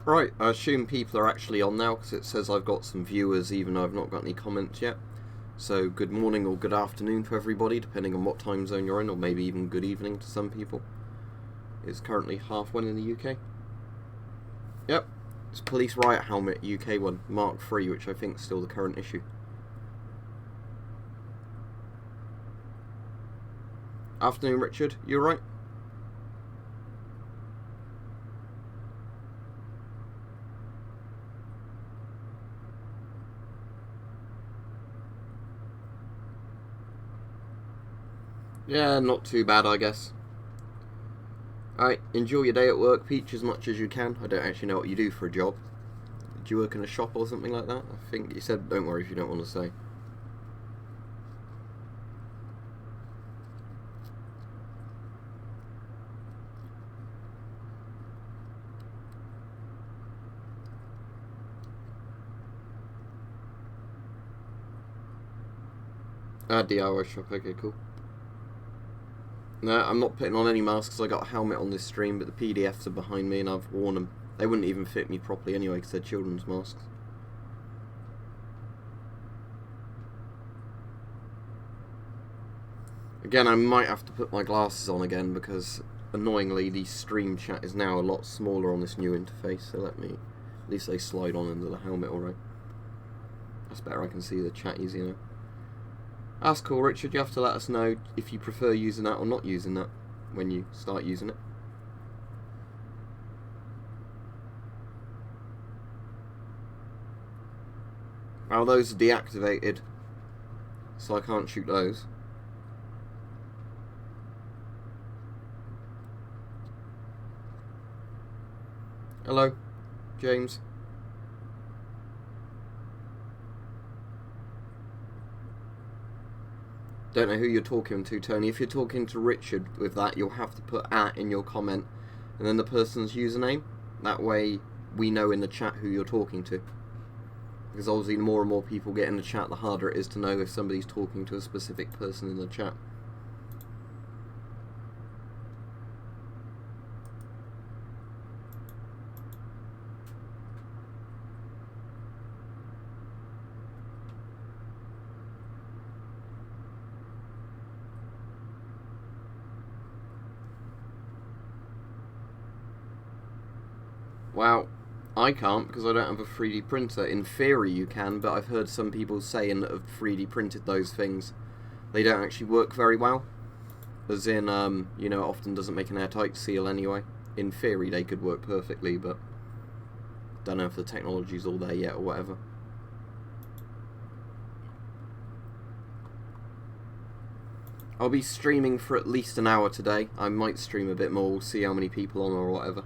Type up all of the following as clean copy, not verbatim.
Right, I assume people are actually on now because it says I've got some viewers even though I've not got any comments yet. So good morning or good afternoon to everybody, depending on what time zone you're in, or maybe even good evening to some people. It's currently 1:30 in the UK. Yep, it's Police Riot Helmet UK one, Mark III, which I think is still the current issue. Afternoon, Richard. You alright? Yeah, not too bad, I guess. Alright, enjoy your day at work, Peach, as much as you can. I don't actually know what you do for a job. Do you work in a shop or something like that? I think you said don't worry if you don't want to say. DIY shop, okay, cool. No, I'm not putting on any masks. I got a helmet on this stream, but the PDFs are behind me and I've worn them. They wouldn't even fit me properly anyway because they're children's masks. Again, I might have to put my glasses on again because, annoyingly, the stream chat is now a lot smaller on this new interface, so at least they slide on under the helmet alright. That's better, I can see the chat easier now. That's cool, Richard. You have to let us know if you prefer using that or not using that when you start using it. Well, those are deactivated, so I can't shoot those. Hello, James. Don't know who you're talking to, Tony. If you're talking to Richard with that, you'll have to put @ in your comment and then the person's username. That way we know in the chat who you're talking to. Because obviously the more and more people get in the chat, the harder it is to know if somebody's talking to a specific person in the chat. Wow, I can't because I don't have a 3D printer. In theory you can, but I've heard some people saying that have 3D printed those things, they don't actually work very well. As in, you know, it often doesn't make an airtight seal anyway. In theory they could work perfectly, but don't know if the technology's all there yet or whatever. I'll be streaming for at least an hour today. I might stream a bit more, we'll see how many people on or whatever.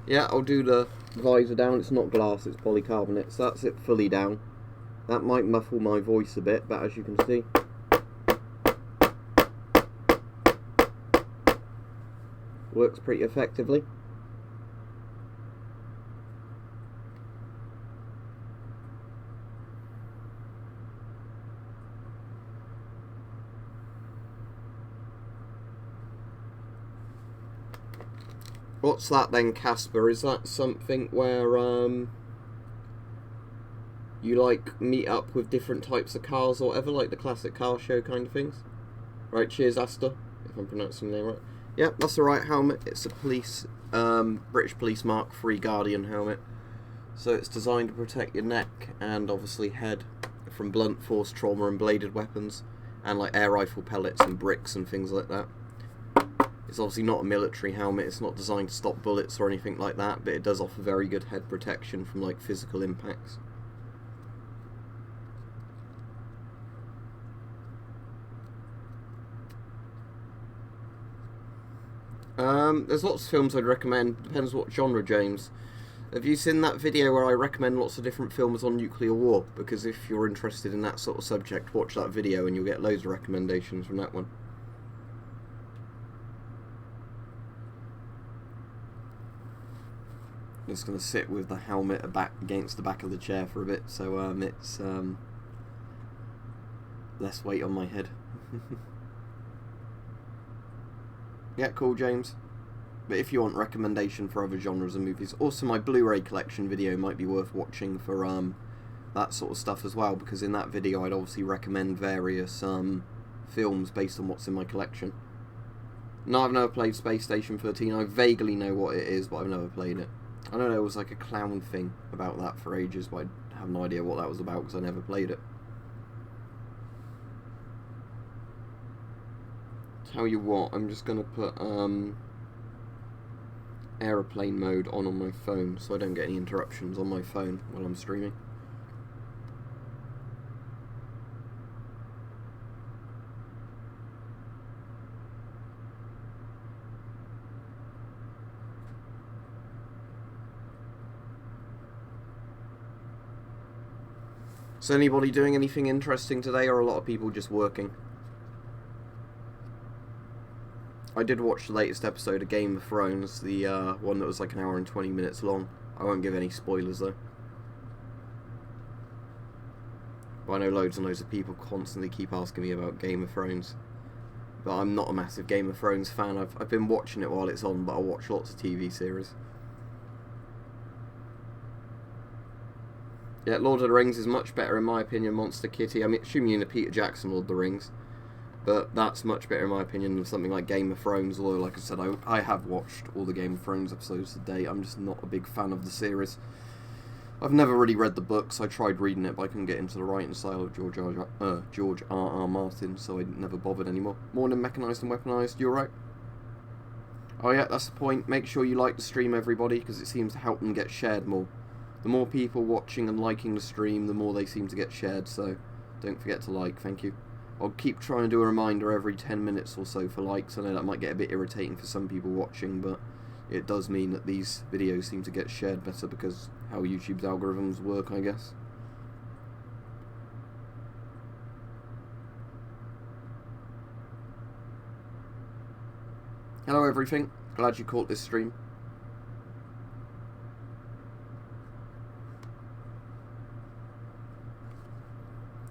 Yeah, I'll do the visor down. It's not glass, it's polycarbonate, so that's it fully down. That might muffle my voice a bit, but as you can see, works pretty effectively. What's that then, Casper? Is that something where you like meet up with different types of cars or whatever, like the classic car show kind of things? Right, cheers, Asta, if I'm pronouncing the name right. Yep, that's the right helmet. It's a British Police Mark III Guardian helmet. So it's designed to protect your neck and obviously head from blunt force trauma and bladed weapons, and like air rifle pellets and bricks and things like that. It's obviously not a military helmet, it's not designed to stop bullets or anything like that, but it does offer very good head protection from like physical impacts. There's lots of films I'd recommend, depends what genre, James. Have you seen that video where I recommend lots of different films on nuclear war? Because if you're interested in that sort of subject, watch that video and you'll get loads of recommendations from that one. I'm just going to sit with the helmet against the back of the chair for a bit, so it's less weight on my head. Yeah, cool, James. But if you want recommendation for other genres of movies, also my Blu-ray collection video might be worth watching for that sort of stuff as well, because in that video I'd obviously recommend various films based on what's in my collection. No, I've never played Space Station 13. I vaguely know what it is, but I've never played it. I know there was like a clown thing about that for ages, but I have no idea what that was about because I never played it. Tell you what, I'm just going to put aeroplane mode on my phone so I don't get any interruptions on my phone while I'm streaming. Is anybody doing anything interesting today, or a lot of people just working? I did watch the latest episode of Game of Thrones, the one that was like an hour and 20 minutes long. I won't give any spoilers though. But I know loads and loads of people constantly keep asking me about Game of Thrones. But I'm not a massive Game of Thrones fan. I've been watching it while it's on, but I watch lots of TV series. Yeah, Lord of the Rings is much better in my opinion, Monster Kitty. I mean, assuming you know Peter Jackson, Lord of the Rings. But that's much better in my opinion than something like Game of Thrones, although like I said, I have watched all the Game of Thrones episodes to date. I'm just not a big fan of the series. I've never really read the books. I tried reading it, but I couldn't get into the writing style of George R.R. Martin, so I never bothered anymore. Morning, Mechanised and Weaponized, you alright? Oh yeah, that's the point. Make sure you like the stream, everybody, because it seems to help them get shared more. The more people watching and liking the stream, the more they seem to get shared, so don't forget to like, thank you. I'll keep trying to do a reminder every 10 minutes or so for likes. I know that might get a bit irritating for some people watching, but it does mean that these videos seem to get shared better because how YouTube's algorithms work, I guess. Hello everything, glad you caught this stream.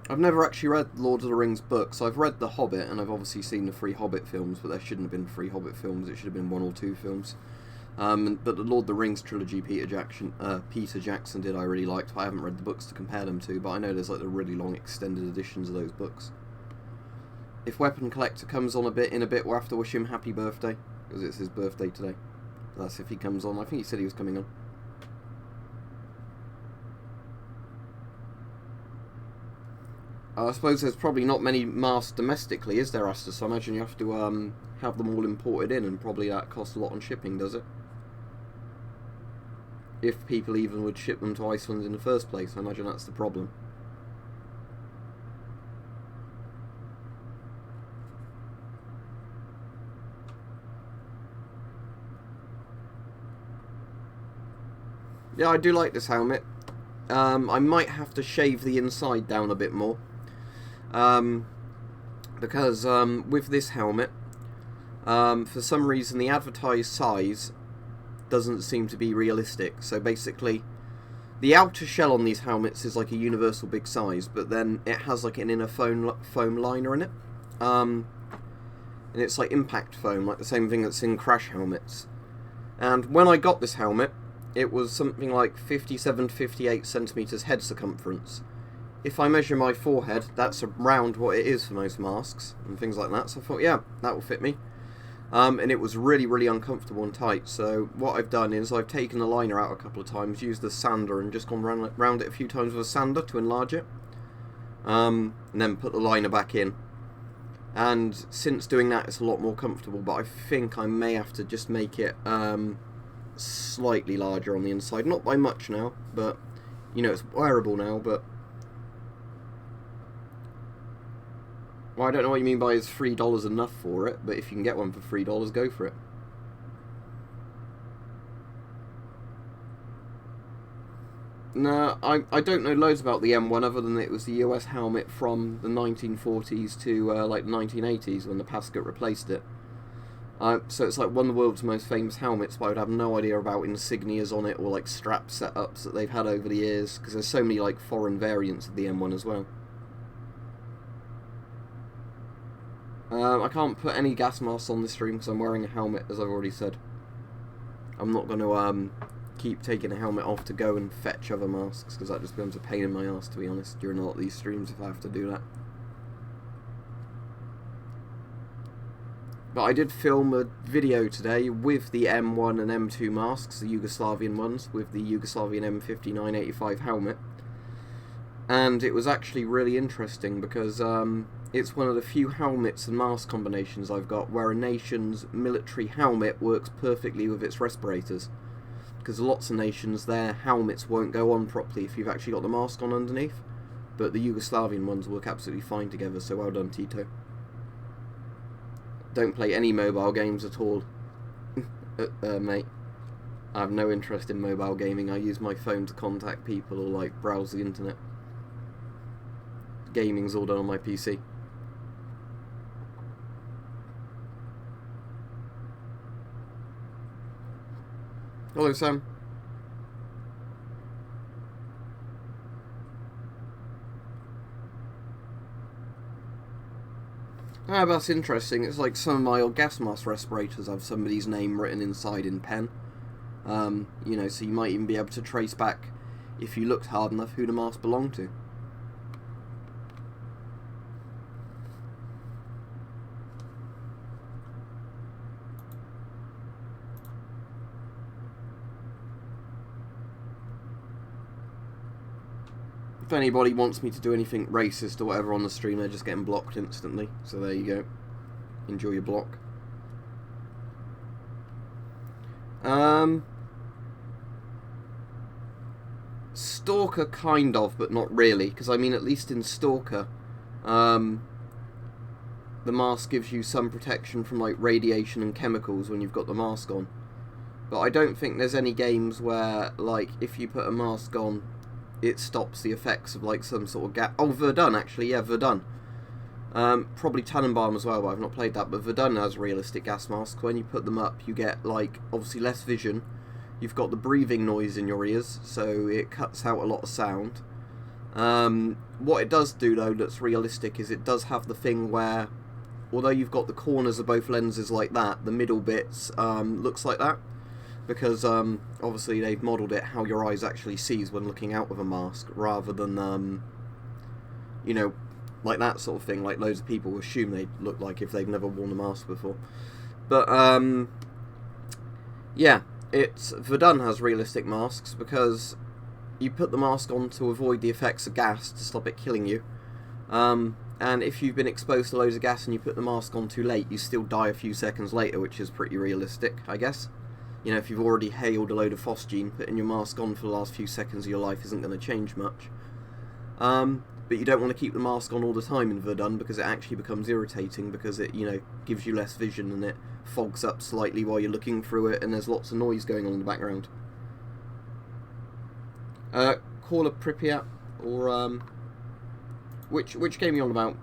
I've never actually read Lord of the Rings books. I've read The Hobbit, and I've obviously seen the 3 Hobbit films, but there shouldn't have been 3 Hobbit films, it should have been 1 or 2 films. But the Lord of the Rings trilogy Peter Jackson did I really liked. I haven't read the books to compare them to, but I know there's like the really long extended editions of those books. If Weapon Collector comes on in a bit, we'll have to wish him happy birthday, because it's his birthday today. That's if he comes on. I think he said he was coming on. I suppose there's probably not many masks domestically, is there, Asta? So I imagine you have to have them all imported in, and probably that costs a lot on shipping, does it? If people even would ship them to Iceland in the first place, I imagine that's the problem. Yeah, I do like this helmet. I might have to shave the inside down a bit more. Because with this helmet, for some reason the advertised size doesn't seem to be realistic. So basically, the outer shell on these helmets is like a universal big size, but then it has like an inner foam liner in it. And it's like impact foam, like the same thing that's in crash helmets. And when I got this helmet, it was something like 57 to 58 centimeters head circumference. If I measure my forehead, that's around what it is for most masks and things like that. So I thought, yeah, that will fit me. And it was really, really uncomfortable and tight. So what I've done is I've taken the liner out a couple of times, used the sander and just gone round it a few times with a sander to enlarge it. And then put the liner back in. And since doing that, it's a lot more comfortable. But I think I may have to just make it slightly larger on the inside. Not by much now, but, you know, it's wearable now, but... Well, I don't know what you mean by is $3 enough for it, but if you can get one for $3, go for it. No, I don't know loads about the M1 other than it was the US helmet from the 1940s to like the 1980s when the Pascat replaced it. So it's like one of the world's most famous helmets, but I would have no idea about insignias on it or like strap setups that they've had over the years, because there's so many like foreign variants of the M1 as well. I can't put any gas masks on this stream because I'm wearing a helmet, as I've already said. I'm not going to keep taking a helmet off to go and fetch other masks, because that just becomes a pain in my ass, to be honest, during a lot of these streams if I have to do that. But I did film a video today with the M1 and M2 masks, the Yugoslavian ones, with the Yugoslavian M5985 helmet. And it was actually really interesting because it's one of the few helmets and mask combinations I've got where a nation's military helmet works perfectly with its respirators. Because lots of nations, their helmets won't go on properly if you've actually got the mask on underneath. But the Yugoslavian ones work absolutely fine together, so well done, Tito. Don't play any mobile games at all, mate. I have no interest in mobile gaming. I use my phone to contact people or like browse the internet. Gaming's all done on my PC. Hello, Sam. Ah, that's interesting. It's like some of my old gas mask respirators have somebody's name written inside in pen. You know, so you might even be able to trace back, if you looked hard enough, who the mask belonged to. If anybody wants me to do anything racist or whatever on the stream, they're just getting blocked instantly. So there you go. Enjoy your block. Stalker, kind of, but not really. Because, I mean, at least in Stalker, the mask gives you some protection from, like, radiation and chemicals when you've got the mask on. But I don't think there's any games where, like, if you put a mask on, it stops the effects of like some sort of gas. Oh, Verdun, actually, yeah, Verdun. Probably Tannenbaum as well, but I've not played that. But Verdun has realistic gas masks. When you put them up, you get like obviously less vision. You've got the breathing noise in your ears, so it cuts out a lot of sound. What it does do though, that's realistic, is it does have the thing where, although you've got the corners of both lenses like that, the middle bits looks like that. Because obviously they've modelled it how your eyes actually sees when looking out of a mask, rather than, you know, like that sort of thing, like loads of people assume they look like if they've never worn a mask before. But, yeah, Verdun has realistic masks, because you put the mask on to avoid the effects of gas, to stop it killing you. And if you've been exposed to loads of gas and you put the mask on too late, you still die a few seconds later, which is pretty realistic, I guess. You know, if you've already hailed a load of phosgene, putting your mask on for the last few seconds of your life isn't going to change much. But you don't want to keep the mask on all the time in Verdun, because it actually becomes irritating, because it, you know, gives you less vision and it fogs up slightly while you're looking through it, and there's lots of noise going on in the background. Call of Pripyat, or, which game are you on about?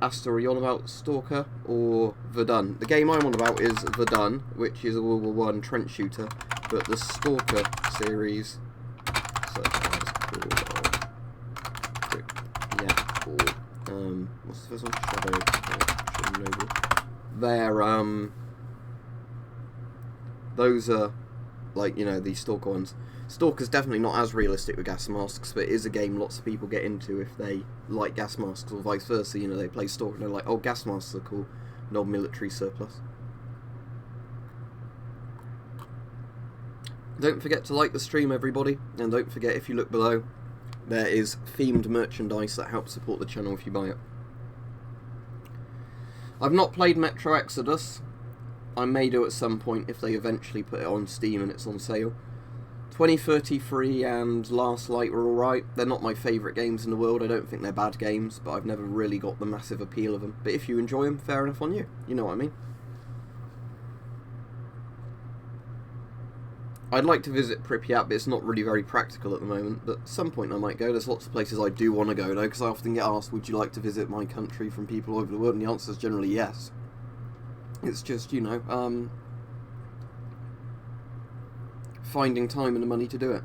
Astor, are you on about Stalker or Verdun? The game I'm on about is Verdun, which is a World War I trench shooter, but the Stalker series, so that's called, yeah, or, what's the first one? Shadow Noble. They're, those are, like, you know, the Stalker ones. Stalker's definitely not as realistic with gas masks, but it is a game lots of people get into if they like gas masks, or vice versa. You know, they play Stalker and they're like, oh, gas masks are cool, non-military surplus. Don't forget to like the stream, everybody, and don't forget, if you look below, there is themed merchandise that helps support the channel if you buy it. I've not played Metro Exodus. I may do at some point if they eventually put it on Steam and it's on sale. 2033 and Last Light were alright. They're not my favourite games in the world. I don't think they're bad games, but I've never really got the massive appeal of them. But if you enjoy them, fair enough on you. You know what I mean? I'd like to visit Pripyat, but it's not really very practical at the moment. But at some point I might go. There's lots of places I do want to go, though, because I often get asked, would you like to visit my country from people all over the world? And the answer is generally yes. It's just, you know, finding time and the money to do it.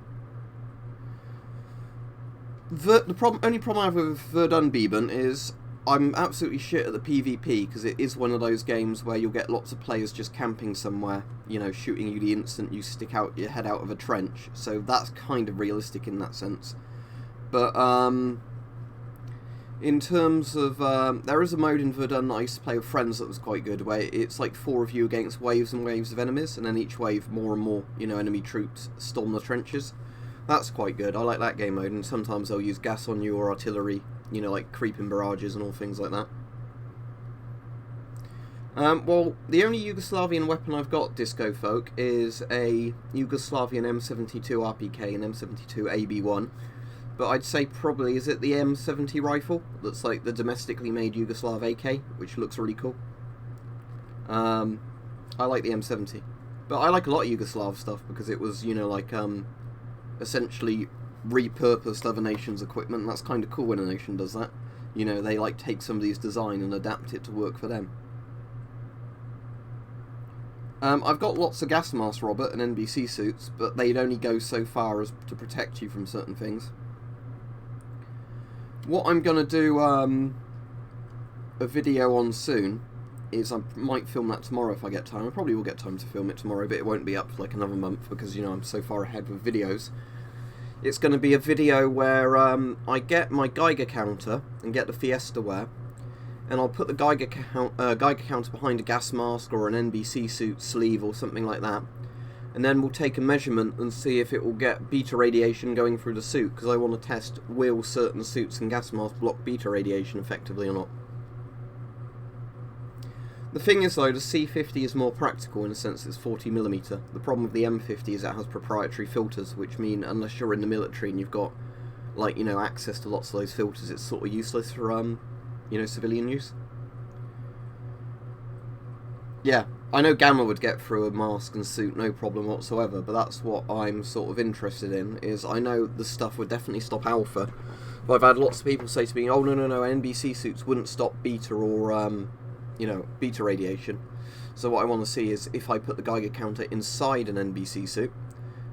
The only problem I have with Verdun Beben is I'm absolutely shit at the PvP, because it is one of those games where you'll get lots of players just camping somewhere, you know, shooting you the instant you stick out your head out of a trench. So that's kind of realistic in that sense. But in terms of, there is a mode in Verdun that I used to play with friends that was quite good, where it's like 4 of you against waves and waves of enemies, and then each wave more and more, you know, enemy troops storm the trenches. That's quite good. I like that game mode, and sometimes they'll use gas on you or artillery, you know, like creeping barrages and all things like that. Well, the only Yugoslavian weapon I've got, Disco Folk, is a Yugoslavian M72 RPK and M72 AB1. But I'd say probably, is it the M70 rifle? That's like the domestically made Yugoslav AK, which looks really cool. I like the M70. But I like a lot of Yugoslav stuff, because it was, you know, like, essentially repurposed other nations' equipment, and that's kind of cool when a nation does that. You know, they like take somebody's design and adapt it to work for them. I've got lots of gas masks, Robert, and NBC suits, but they'd only go so far as to protect you from certain things. What I'm going to do a video on soon is I might film that tomorrow if I get time. I probably will get time to film it tomorrow, but it won't be up for like another month because, you know, I'm so far ahead with videos. It's going to be a video where I get my Geiger counter and get the Fiesta ware, and I'll put the Geiger counter behind a gas mask or an NBC suit sleeve or something like that, and then we'll take a measurement and see if it will get beta radiation going through the suit, because I want to test will certain suits and gas masks block beta radiation effectively or not. The thing is though, the C50 is more practical in a sense it's 40mm. The problem with the M50 is it has proprietary filters, which mean unless you're in the military and you've got, like, you know, access to lots of those filters, it's sort of useless for, you know, civilian use. Yeah, I know Gamma would get through a mask and suit no problem whatsoever, but that's what I'm sort of interested in, is I know the stuff would definitely stop alpha, but I've had lots of people say to me, oh no, NBC suits wouldn't stop beta or, you know, beta radiation. So what I want to see is if I put the Geiger counter inside an NBC suit,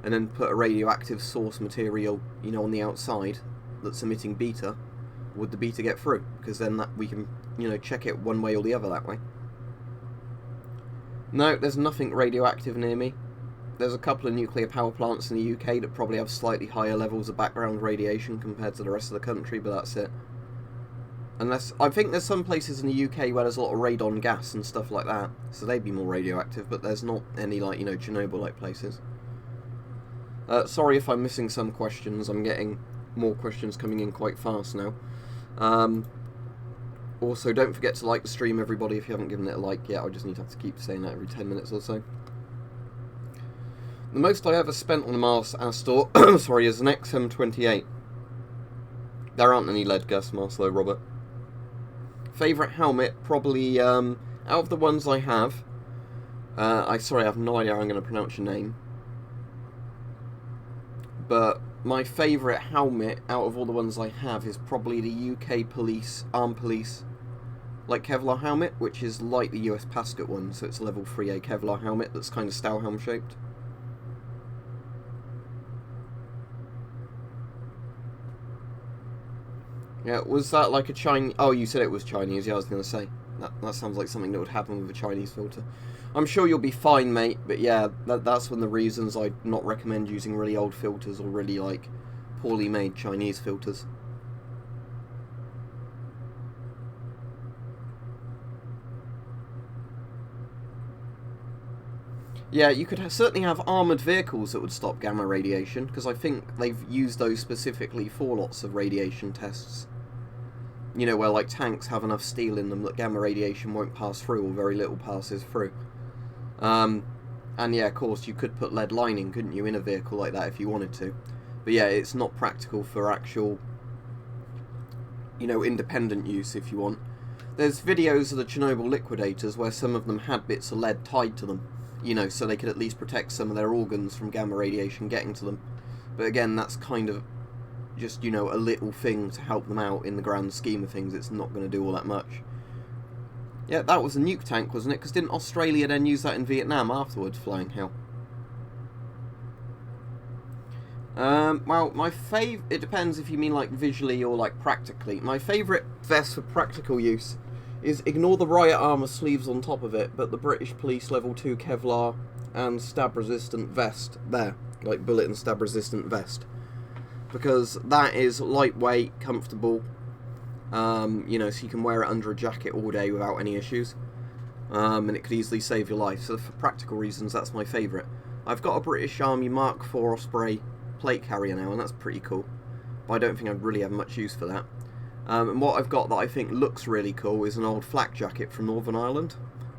and then put a radioactive source material, you know, on the outside that's emitting beta, would the beta get through? Because then that we can, you know, check it one way or the other that way. No, there's nothing radioactive near me. There's a couple of nuclear power plants in the UK that probably have slightly higher levels of background radiation compared to the rest of the country, but that's it. Unless, I think there's some places in the UK where there's a lot of radon gas and stuff like that, so they'd be more radioactive, but there's not any, like, you know, Chernobyl-like places. Sorry if I'm missing some questions, I'm getting more questions coming in quite fast now. Also, don't forget to like the stream, everybody, if you haven't given it a like yet. I just need to have to keep saying that every 10 minutes or so. The most I ever spent on a mask, Astor, sorry, is an XM28. There aren't any lead gas masks though, Robert. Favourite helmet, probably, out of the ones I have, sorry, I have no idea how I'm going to pronounce your name. But my favourite helmet out of all the ones I have is probably the UK Police, Armed Police, like Kevlar helmet, which is like the US Pasket one, so it's a level 3A Kevlar helmet that's kind of Stahlhelm shaped. Yeah, was that like a Chinese... Oh, you said it was Chinese, yeah, I was going to say. That sounds like something that would happen with a Chinese filter. I'm sure you'll be fine, mate, but yeah, that's one of the reasons I'd not recommend using really old filters or really, like, poorly made Chinese filters. Yeah, you could certainly have armoured vehicles that would stop gamma radiation, because I think they've used those specifically for lots of radiation tests. You know, where like tanks have enough steel in them that gamma radiation won't pass through, or very little passes through. And yeah, of course, you could put lead lining, couldn't you, in a vehicle like that if you wanted to. But yeah, it's not practical for actual, you know, independent use if you want. There's videos of the Chernobyl liquidators where some of them had bits of lead tied to them, you know, so they could at least protect some of their organs from gamma radiation getting to them. But again, that's kind of just, you know, a little thing to help them out in the grand scheme of things. It's not going to do all that much. Yeah, that was a nuke tank, wasn't it? Because didn't Australia then use that in Vietnam afterwards, flying hell? Well, it depends if you mean like visually or like practically. My favourite vest for practical use is, ignore the riot armour sleeves on top of it, but the British Police Level 2 Kevlar and stab resistant vest there, like bullet and stab resistant vest, because that is lightweight, comfortable, so you can wear it under a jacket all day without any issues, and it could easily save your life. So for practical reasons, that's my favourite. I've got a British Army Mark IV Osprey plate carrier now, and that's pretty cool, but I don't think I'd really have much use for that. And what I've got that I think looks really cool is an old flak jacket from Northern Ireland.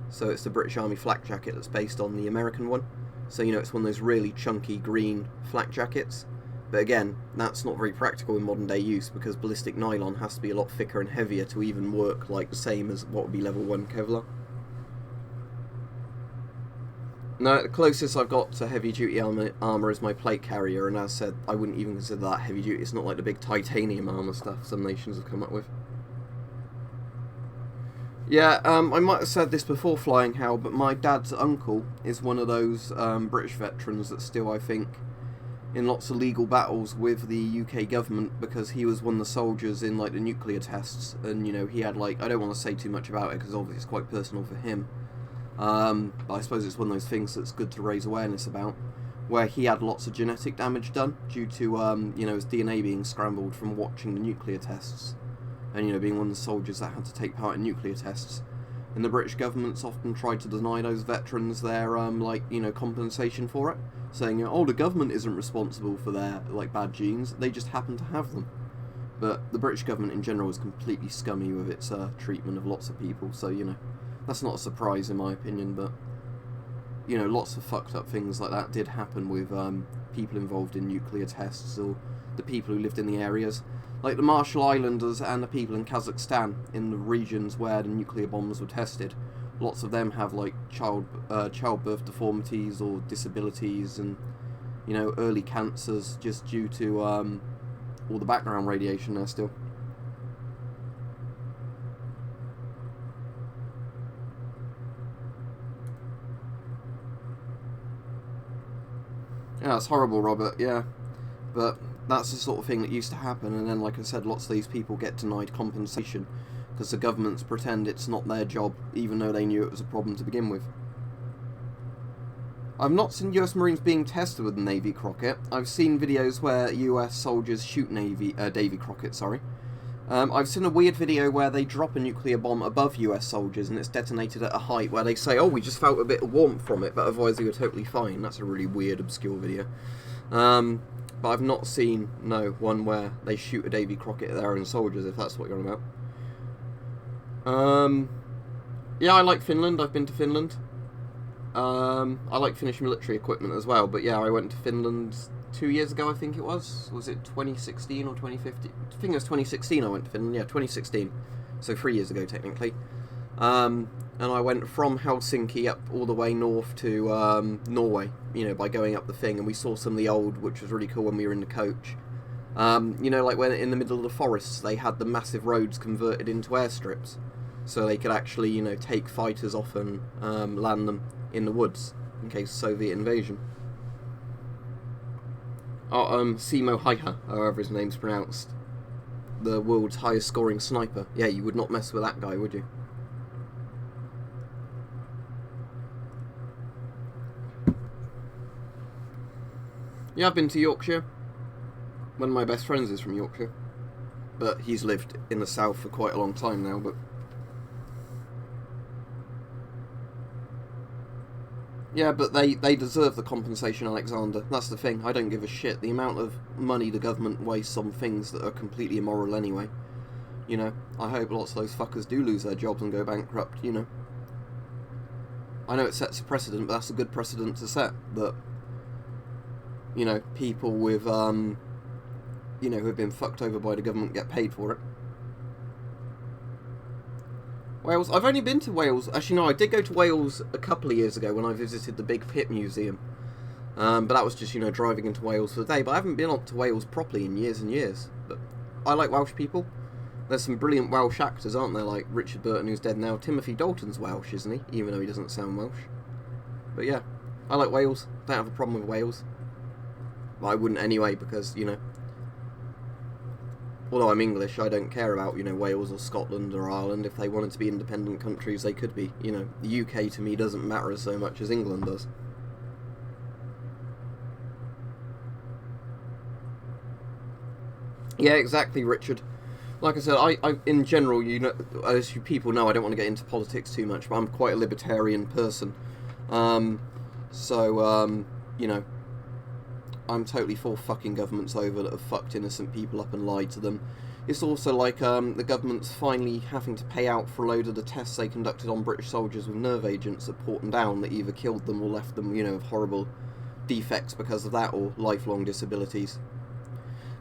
So it's the British Army flak jacket that's based on the American one. So it's one of those really chunky green flak jackets. But again, that's not very practical in modern day use, because ballistic nylon has to be a lot thicker and heavier to even work like the same as what would be level 1 Kevlar. No, the closest I've got to heavy duty armour is my plate carrier, and as said, I wouldn't even consider that heavy duty. It's not like the big titanium armour stuff some nations have come up with. Yeah, I might have said this before flying, Hal, but my dad's uncle is one of those British veterans that still, I think, in lots of legal battles with the UK government, because he was one of the soldiers in like the nuclear tests, and he had like, I don't want to say too much about it because obviously it's quite personal for him. But I suppose it's one of those things that's good to raise awareness about, where he had lots of genetic damage done due to, his DNA being scrambled from watching the nuclear tests, and, being one of the soldiers that had to take part in nuclear tests. And the British government's often tried to deny those veterans their, compensation for it, saying, oh, the government isn't responsible for their, bad genes, they just happen to have them. But the British government in general is completely scummy with its treatment of lots of people, so, that's not a surprise in my opinion, but, lots of fucked up things like that did happen with people involved in nuclear tests, or the people who lived in the areas. Like the Marshall Islanders and the people in Kazakhstan, in the regions where the nuclear bombs were tested. Lots of them have, childbirth deformities or disabilities and, early cancers just due to all the background radiation there still. Yeah, it's horrible, Robert, yeah. But that's the sort of thing that used to happen, and then, like I said, lots of these people get denied compensation because the governments pretend it's not their job, even though they knew it was a problem to begin with. I've not seen US Marines being tested with the Navy Crockett. I've seen videos where US soldiers shoot Davy Crockett, sorry. I've seen a weird video where they drop a nuclear bomb above US soldiers and it's detonated at a height where they say, oh, we just felt a bit of warmth from it, but otherwise they were totally fine. That's a really weird, obscure video. But I've not seen, one where they shoot a Davy Crockett at their own soldiers, if that's what you're on about. Yeah, I like Finland. I've been to Finland. I like Finnish military equipment as well, but yeah, I went to Finland 2 years ago, I think it was. Was it 2016 or 2015? I think it was 2016 I went to Finland, yeah, 2016. So 3 years ago, technically. And I went from Helsinki up all the way north to Norway, by going up the thing, and we saw some of the old, which was really cool when we were in the coach. Like when in the middle of the forests, they had the massive roads converted into airstrips, so they could actually, take fighters off and land them in the woods in case of Soviet invasion. Simo Häyhä, however his name's pronounced, the world's highest scoring sniper. Yeah, you would not mess with that guy, would you? Yeah, I've been to Yorkshire. One of my best friends is from Yorkshire, but he's lived in the south for quite a long time now, but... Yeah, but they deserve the compensation, Alexander. That's the thing. I don't give a shit. The amount of money the government wastes on things that are completely immoral anyway. I hope lots of those fuckers do lose their jobs and go bankrupt, I know it sets a precedent, but that's a good precedent to set. That, people with, who have been fucked over by the government get paid for it. Wales. I've only been to Wales. Actually, no, I did go to Wales a couple of years ago when I visited the Big Pit Museum. But that was just, driving into Wales for the day. But I haven't been up to Wales properly in years and years. But I like Welsh people. There's some brilliant Welsh actors, aren't there? Like Richard Burton, who's dead now. Timothy Dalton's Welsh, isn't he? Even though he doesn't sound Welsh. But yeah, I like Wales. Don't have a problem with Wales. I wouldn't anyway, because, you know, although I'm English, I don't care about, you know, Wales or Scotland or Ireland. If they wanted to be independent countries, they could be. You know, the UK to me doesn't matter so much as England does. Yeah, exactly, Richard. Like I said, I in general, you know, as you people know, I don't want to get into politics too much, but I'm quite a libertarian person. You know, I'm totally for fucking governments over that have fucked innocent people up and lied to them. It's also like the government's finally having to pay out for a load of the tests they conducted on British soldiers with nerve agents that brought them down, that either killed them or left them, you know, with horrible defects because of that, or lifelong disabilities.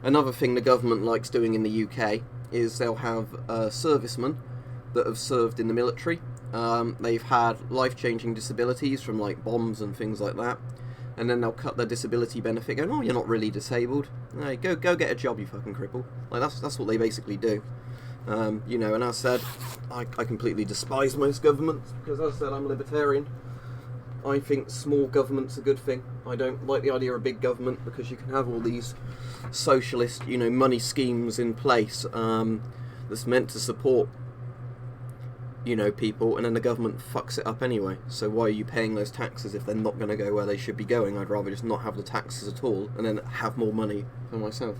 Another thing the government likes doing in the UK is they'll have servicemen that have served in the military. They've had life-changing disabilities from like bombs and things like that, and then they'll cut their disability benefit, going, "Oh, you're not really disabled. Hey, go get a job, you fucking cripple." Like that's what they basically do. You know, and as I said, I completely despise most governments because, as I said, I'm a libertarian. I think small government's a good thing. I don't like the idea of big government because you can have all these socialist, you know, money schemes in place that's meant to support, you know, people, and then the government fucks it up anyway. So why are you paying those taxes if they're not going to go where they should be going? I'd rather just not have the taxes at all and then have more money for myself.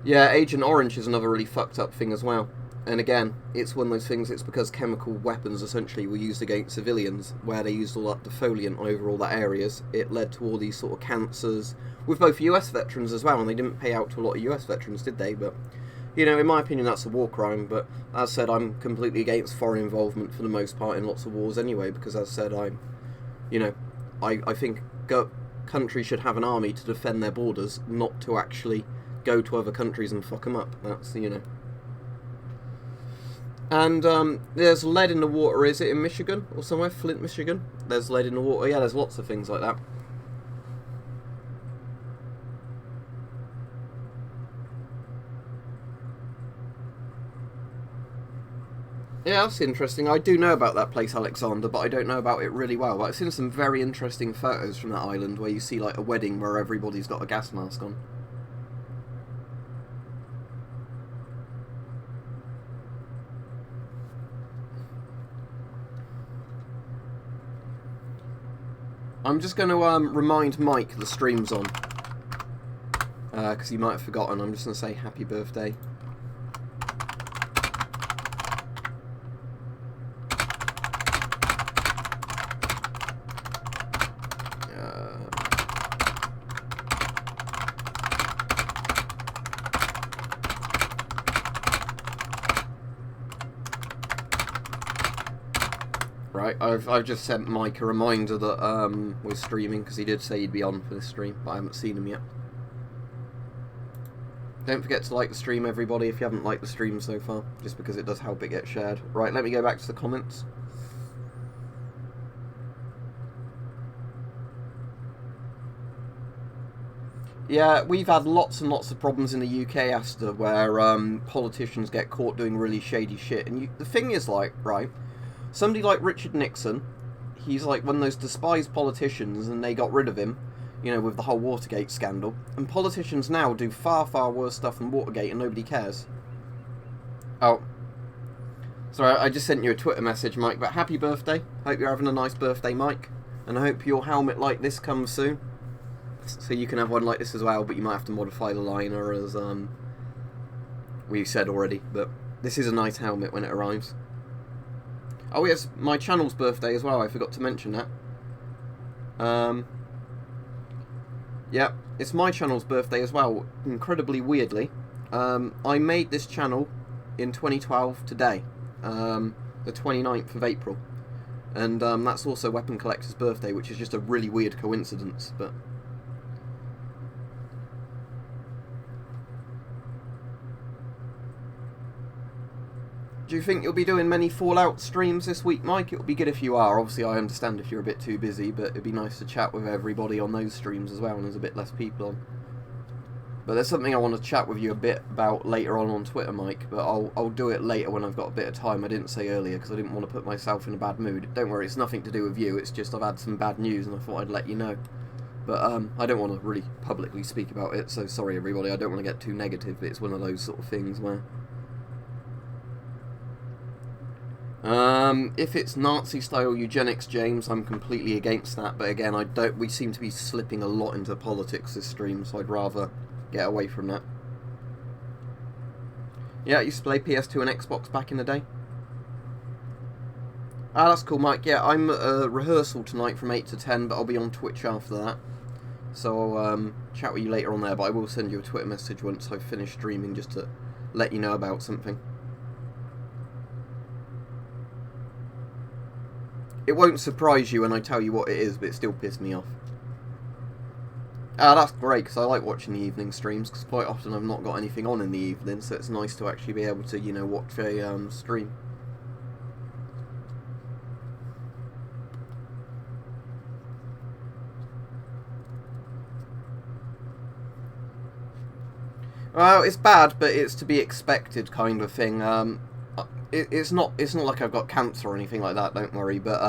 Yeah, Agent Orange is another really fucked up thing as well. And again, it's one of those things, it's because chemical weapons essentially were used against civilians, where they used all that defoliant over all that areas. It led to all these sort of cancers, with both US veterans as well, and they didn't pay out to a lot of US veterans, did they? But, you know, in my opinion, that's a war crime, but as I said, I'm completely against foreign involvement for the most part in lots of wars anyway, because as I said, I think countries should have an army to defend their borders, not to actually go to other countries and fuck them up. That's, you know. And there's lead in the water. Is it in Michigan or somewhere? Flint, Michigan? There's lead in the water. Yeah, there's lots of things like that. Yeah, that's interesting. I do know about that place, Alexander, but I don't know about it really well. But I've seen some very interesting photos from that island where you see like a wedding where everybody's got a gas mask on. I'm just going to remind Mike the stream's on, because he might have forgotten. I'm just going to say happy birthday. Right, I've just sent Mike a reminder that we're streaming, because he did say he'd be on for this stream, but I haven't seen him yet. Don't forget to like the stream, everybody, if you haven't liked the stream so far, just because it does help it get shared. Right, let me go back to the comments. Yeah, we've had lots and lots of problems in the UK, Asta, where politicians get caught doing really shady shit. And the thing is, like, right, somebody like Richard Nixon, he's like one of those despised politicians, and they got rid of him, you know, with the whole Watergate scandal. And politicians now do far, far worse stuff than Watergate, and nobody cares. Oh. Sorry, I just sent you a Twitter message, Mike, but happy birthday. Hope you're having a nice birthday, Mike. And I hope your helmet like this comes soon. So you can have one like this as well, but you might have to modify the liner, as we said already. But this is a nice helmet when it arrives. Oh yes, my channel's birthday as well, I forgot to mention that. Yeah, it's my channel's birthday as well, incredibly weirdly. I made this channel in 2012 today, the 29th of April. And that's also Weapon Collector's birthday, which is just a really weird coincidence, but... Do you think you'll be doing many Fallout streams this week, Mike? It would be good if you are. Obviously, I understand if you're a bit too busy, but it'd be nice to chat with everybody on those streams as well, and there's a bit less people on. But there's something I want to chat with you a bit about later on Twitter, Mike, but I'll do it later when I've got a bit of time. I didn't say earlier because I didn't want to put myself in a bad mood. Don't worry, it's nothing to do with you, it's just I've had some bad news and I thought I'd let you know. But I don't want to really publicly speak about it, so sorry everybody, I don't want to get too negative, but it's one of those sort of things where... if it's Nazi-style eugenics, James, I'm completely against that, but again, we seem to be slipping a lot into politics this stream, so I'd rather get away from that. Yeah, I used to play PS2 and Xbox back in the day. Ah, that's cool, Mike. Yeah, I'm at a rehearsal tonight from 8 to 10, but I'll be on Twitch after that. So I'll chat with you later on there, but I will send you a Twitter message once I've finished streaming just to let you know about something. It won't surprise you when I tell you what it is, but it still pissed me off. Ah, that's great, because I like watching the evening streams, because quite often I've not got anything on in the evening, so it's nice to actually be able to, you know, watch a stream. Well, it's bad, but it's to be expected kind of thing. It's not like I've got cancer or anything like that, don't worry, but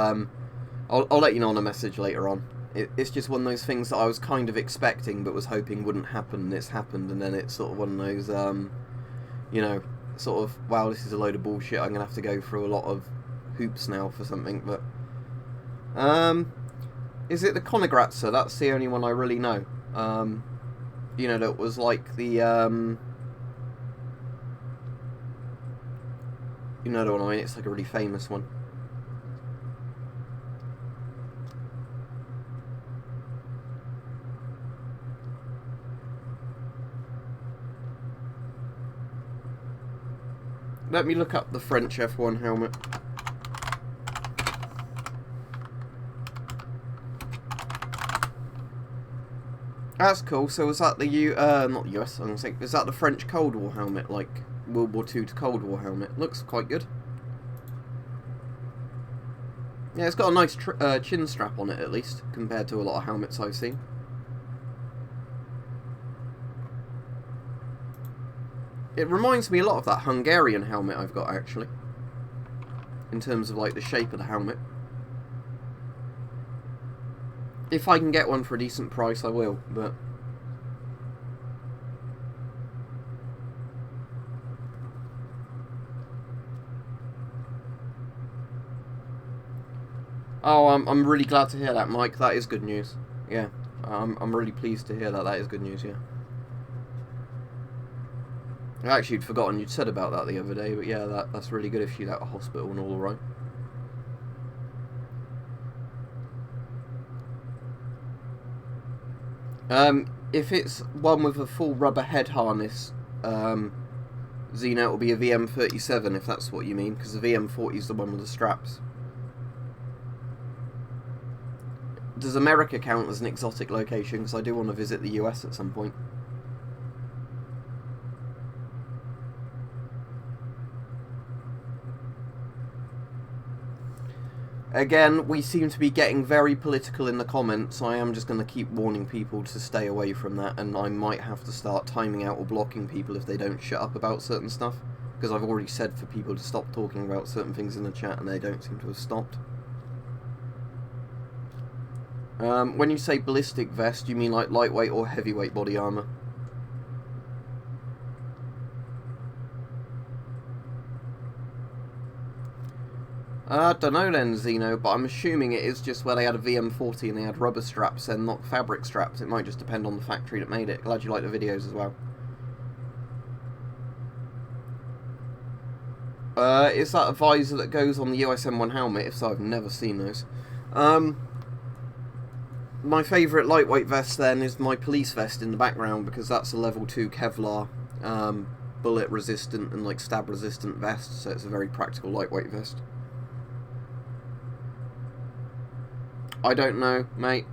I'll let you know on a message later on. It's just one of those things that I was kind of expecting but was hoping wouldn't happen, and it's happened, and then it's sort of one of those, you know, sort of, wow, this is a load of bullshit, I'm going to have to go through a lot of hoops now for something, but... is it the Konigratzer? That's the only one I really know. You know, that was like the, you know the one I mean, it's like a really famous one. Let me look up the French F1 helmet. That's cool. So was that the not the US, I'm gonna say, is that the French Cold War helmet, like World War II to Cold War helmet? Looks quite good. Yeah, it's got a nice chin strap on it, at least, compared to a lot of helmets I've seen. It reminds me a lot of that Hungarian helmet I've got, actually, in terms of like the shape of the helmet. If I can get one for a decent price, I will, but... Oh, I'm really glad to hear that, Mike. That is good news. Yeah, I'm really pleased to hear that. That is good news, yeah. Actually, you'd forgotten you'd said about that the other day, but yeah, that's really good if you're out of hospital and all alright. If it's one with a full rubber head harness, Xeno, it will be a VM37, if that's what you mean, because the VM40 is the one with the straps. Does America count as an exotic location? Because I do want to visit the US at some point. Again, we seem to be getting very political in the comments, so I am just going to keep warning people to stay away from that, and I might have to start timing out or blocking people if they don't shut up about certain stuff, because I've already said for people to stop talking about certain things in the chat, and they don't seem to have stopped. When you say ballistic vest, you mean like lightweight or heavyweight body armour? I don't know then, Xeno, but I'm assuming it is just where they had a VM40 and they had rubber straps and not fabric straps. It might just depend on the factory that made it. Glad you like the videos as well. Is that a visor that goes on the USM1 helmet? If so, I've never seen those. My favourite lightweight vest then is my police vest in the background, because that's a level 2 Kevlar, bullet resistant and like stab resistant vest, so it's a very practical lightweight vest. I don't know, mate.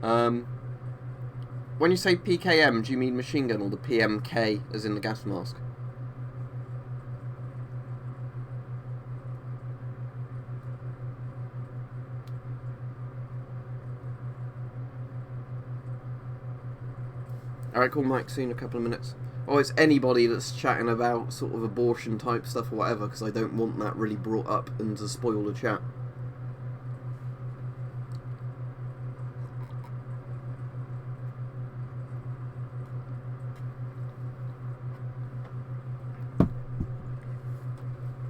When you say PKM, do you mean machine gun or the PMK, as in the gas mask? Alright, cool, Mike. See you in a couple of minutes. Oh, it's anybody that's chatting about sort of abortion type stuff or whatever, because I don't want that really brought up and to spoil the chat.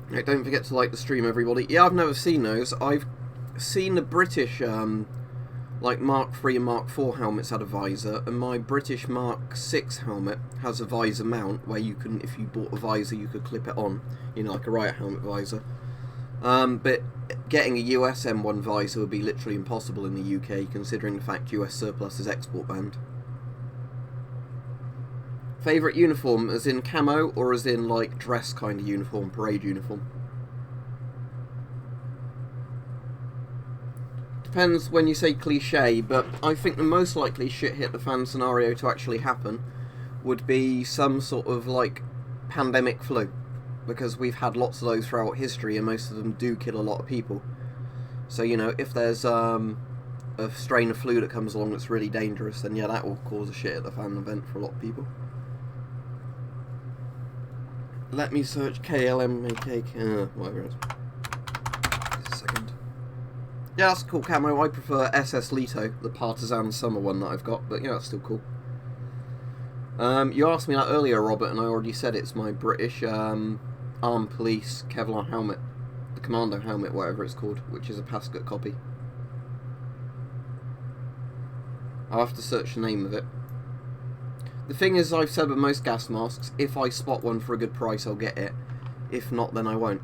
Right, don't forget to like the stream, everybody. Yeah, I've never seen those. I've seen the British, like Mark III and Mark IV helmets had a visor, and my British Mark VI helmet has a visor mount where you can, if you bought a visor, you could clip it on, you know, like a riot helmet visor. But getting a US M1 visor would be literally impossible in the UK, considering the fact US surplus is export banned. Favourite uniform, as in camo, or as in, like, dress kind of uniform, parade uniform? Depends when you say cliché, but I think the most likely shit hit the fan scenario to actually happen would be some sort of, like, pandemic flu. Because we've had lots of those throughout history, and most of them do kill a lot of people. So, you know, if there's a strain of flu that comes along that's really dangerous, then yeah, that will cause a shit at the fan event for a lot of people. Let me search KLMAK, whatever it is. Just a second. Yeah, that's a cool camo. I prefer SS Leto, the Partisan Summer one that I've got, but yeah, it's still cool. You asked me that earlier, Robert, and I already said it's my British Armed Police Kevlar helmet. The Commando helmet, whatever it's called, which is a Pascut copy. I'll have to search the name of it. The thing is, I've said with most gas masks, if I spot one for a good price, I'll get it. If not, then I won't.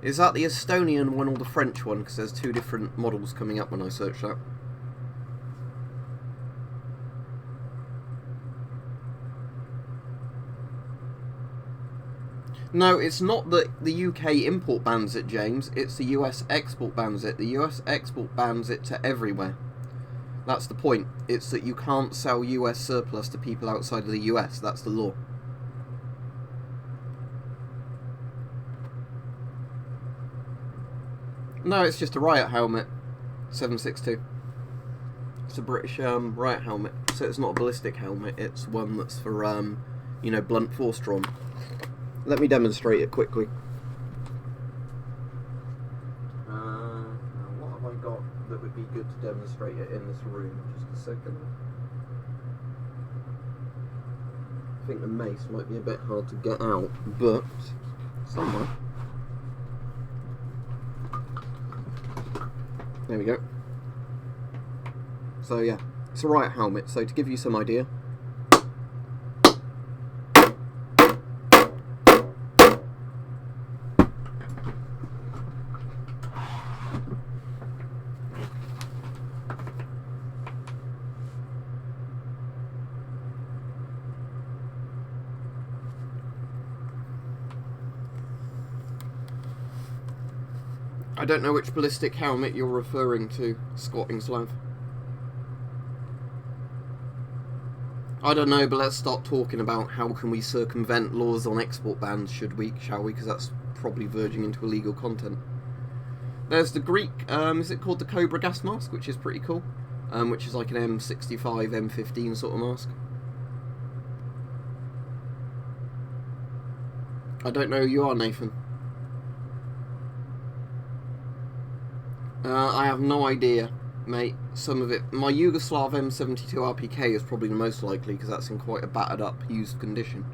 Is that the Estonian one or the French one? Because there's two different models coming up when I search that. No, it's not that the UK import bans it, James. It's the US export bans it. The US export bans it to everywhere. That's the point. It's that you can't sell US surplus to people outside of the US. That's the law. No, it's just a riot helmet. 762. It's a British riot helmet. So it's not a ballistic helmet. It's one that's for, you know, blunt force trauma. Let me demonstrate it quickly. What have I got that would be good to demonstrate it in this room? Just a second. I think the mace might be a bit hard to get out, but somewhere. There we go. So yeah, it's a riot helmet. So to give you some idea. I don't know which ballistic helmet you're referring to, Squatting Slav. I don't know, but let's start talking about how can we circumvent laws on export bans, shall we? Because that's probably verging into illegal content. There's the Greek, is it called the Cobra gas mask, which is pretty cool, which is like an M65, M15 sort of mask. I don't know who you are, Nathan. I have no idea, mate. Some of it. My Yugoslav M72 RPK is probably the most likely because that's in quite a battered up, used condition.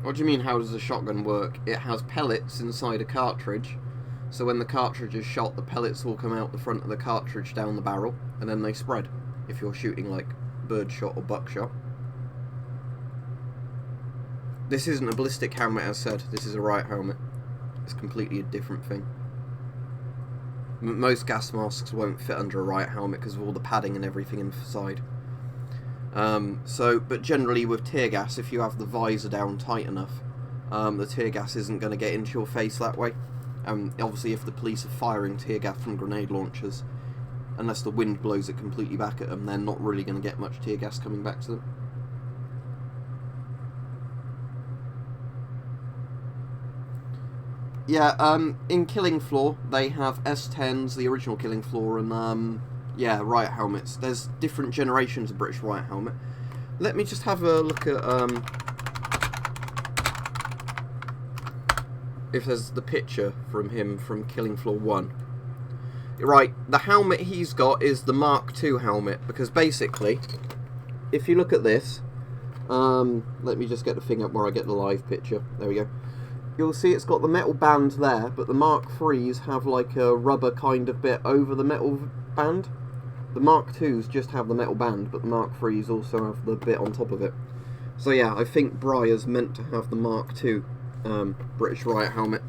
What do you mean, how does a shotgun work? It has pellets inside a cartridge, so when the cartridge is shot, the pellets will come out the front of the cartridge down the barrel, and then they spread, if you're shooting like birdshot or buckshot. This isn't a ballistic helmet, as said. This is a riot helmet. It's completely a different thing. Most gas masks won't fit under a riot helmet because of all the padding and everything inside. But generally with tear gas, if you have the visor down tight enough, the tear gas isn't going to get into your face that way. Obviously if the police are firing tear gas from grenade launchers, unless the wind blows it completely back at them, they're not really going to get much tear gas coming back to them. Yeah, in Killing Floor, they have S10s, the original Killing Floor, and Yeah, riot helmets. There's different generations of British riot helmet. Let me just have a look at if there's the picture from him from Killing Floor 1. Right, the helmet he's got is the Mark II helmet, because basically, if you look at this, let me just get the thing up where I get the live picture. There we go. You'll see it's got the metal band there, but the Mark IIIs have like a rubber kind of bit over the metal band. The Mark IIs just have the metal band, but the Mark IIIs also have the bit on top of it. So yeah, I think Briar's meant to have the Mark II British riot helmet.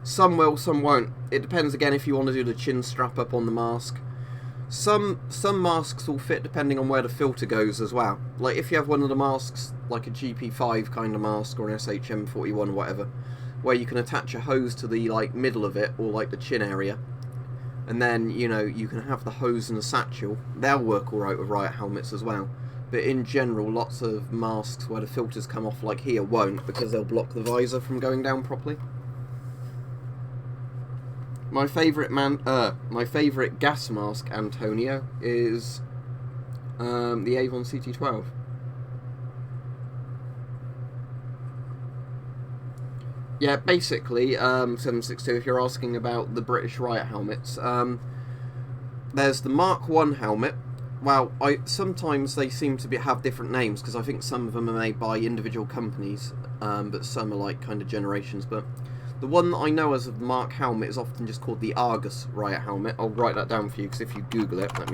Some will, some won't. It depends again if you want to do the chin strap up on the mask. Some masks will fit depending on where the filter goes as well. Like if you have one of the masks, like a GP5 kind of mask or an SHM41 or whatever, where you can attach a hose to the like middle of it or like the chin area, and then you know you can have the hose and the satchel. They'll work alright with riot helmets as well. But in general, lots of masks where the filters come off like here won't, because they'll block the visor from going down properly. My favourite gas mask, Antonio, is the Avon CT12. Yeah, basically, 762, if you're asking about the British riot helmets, there's the Mark I helmet. Well, sometimes they seem to have different names, because I think some of them are made by individual companies, but some are like kind of generations. But the one that I know as the Mark helmet is often just called the Argus riot helmet. I'll write that down for you, because if you Google it, let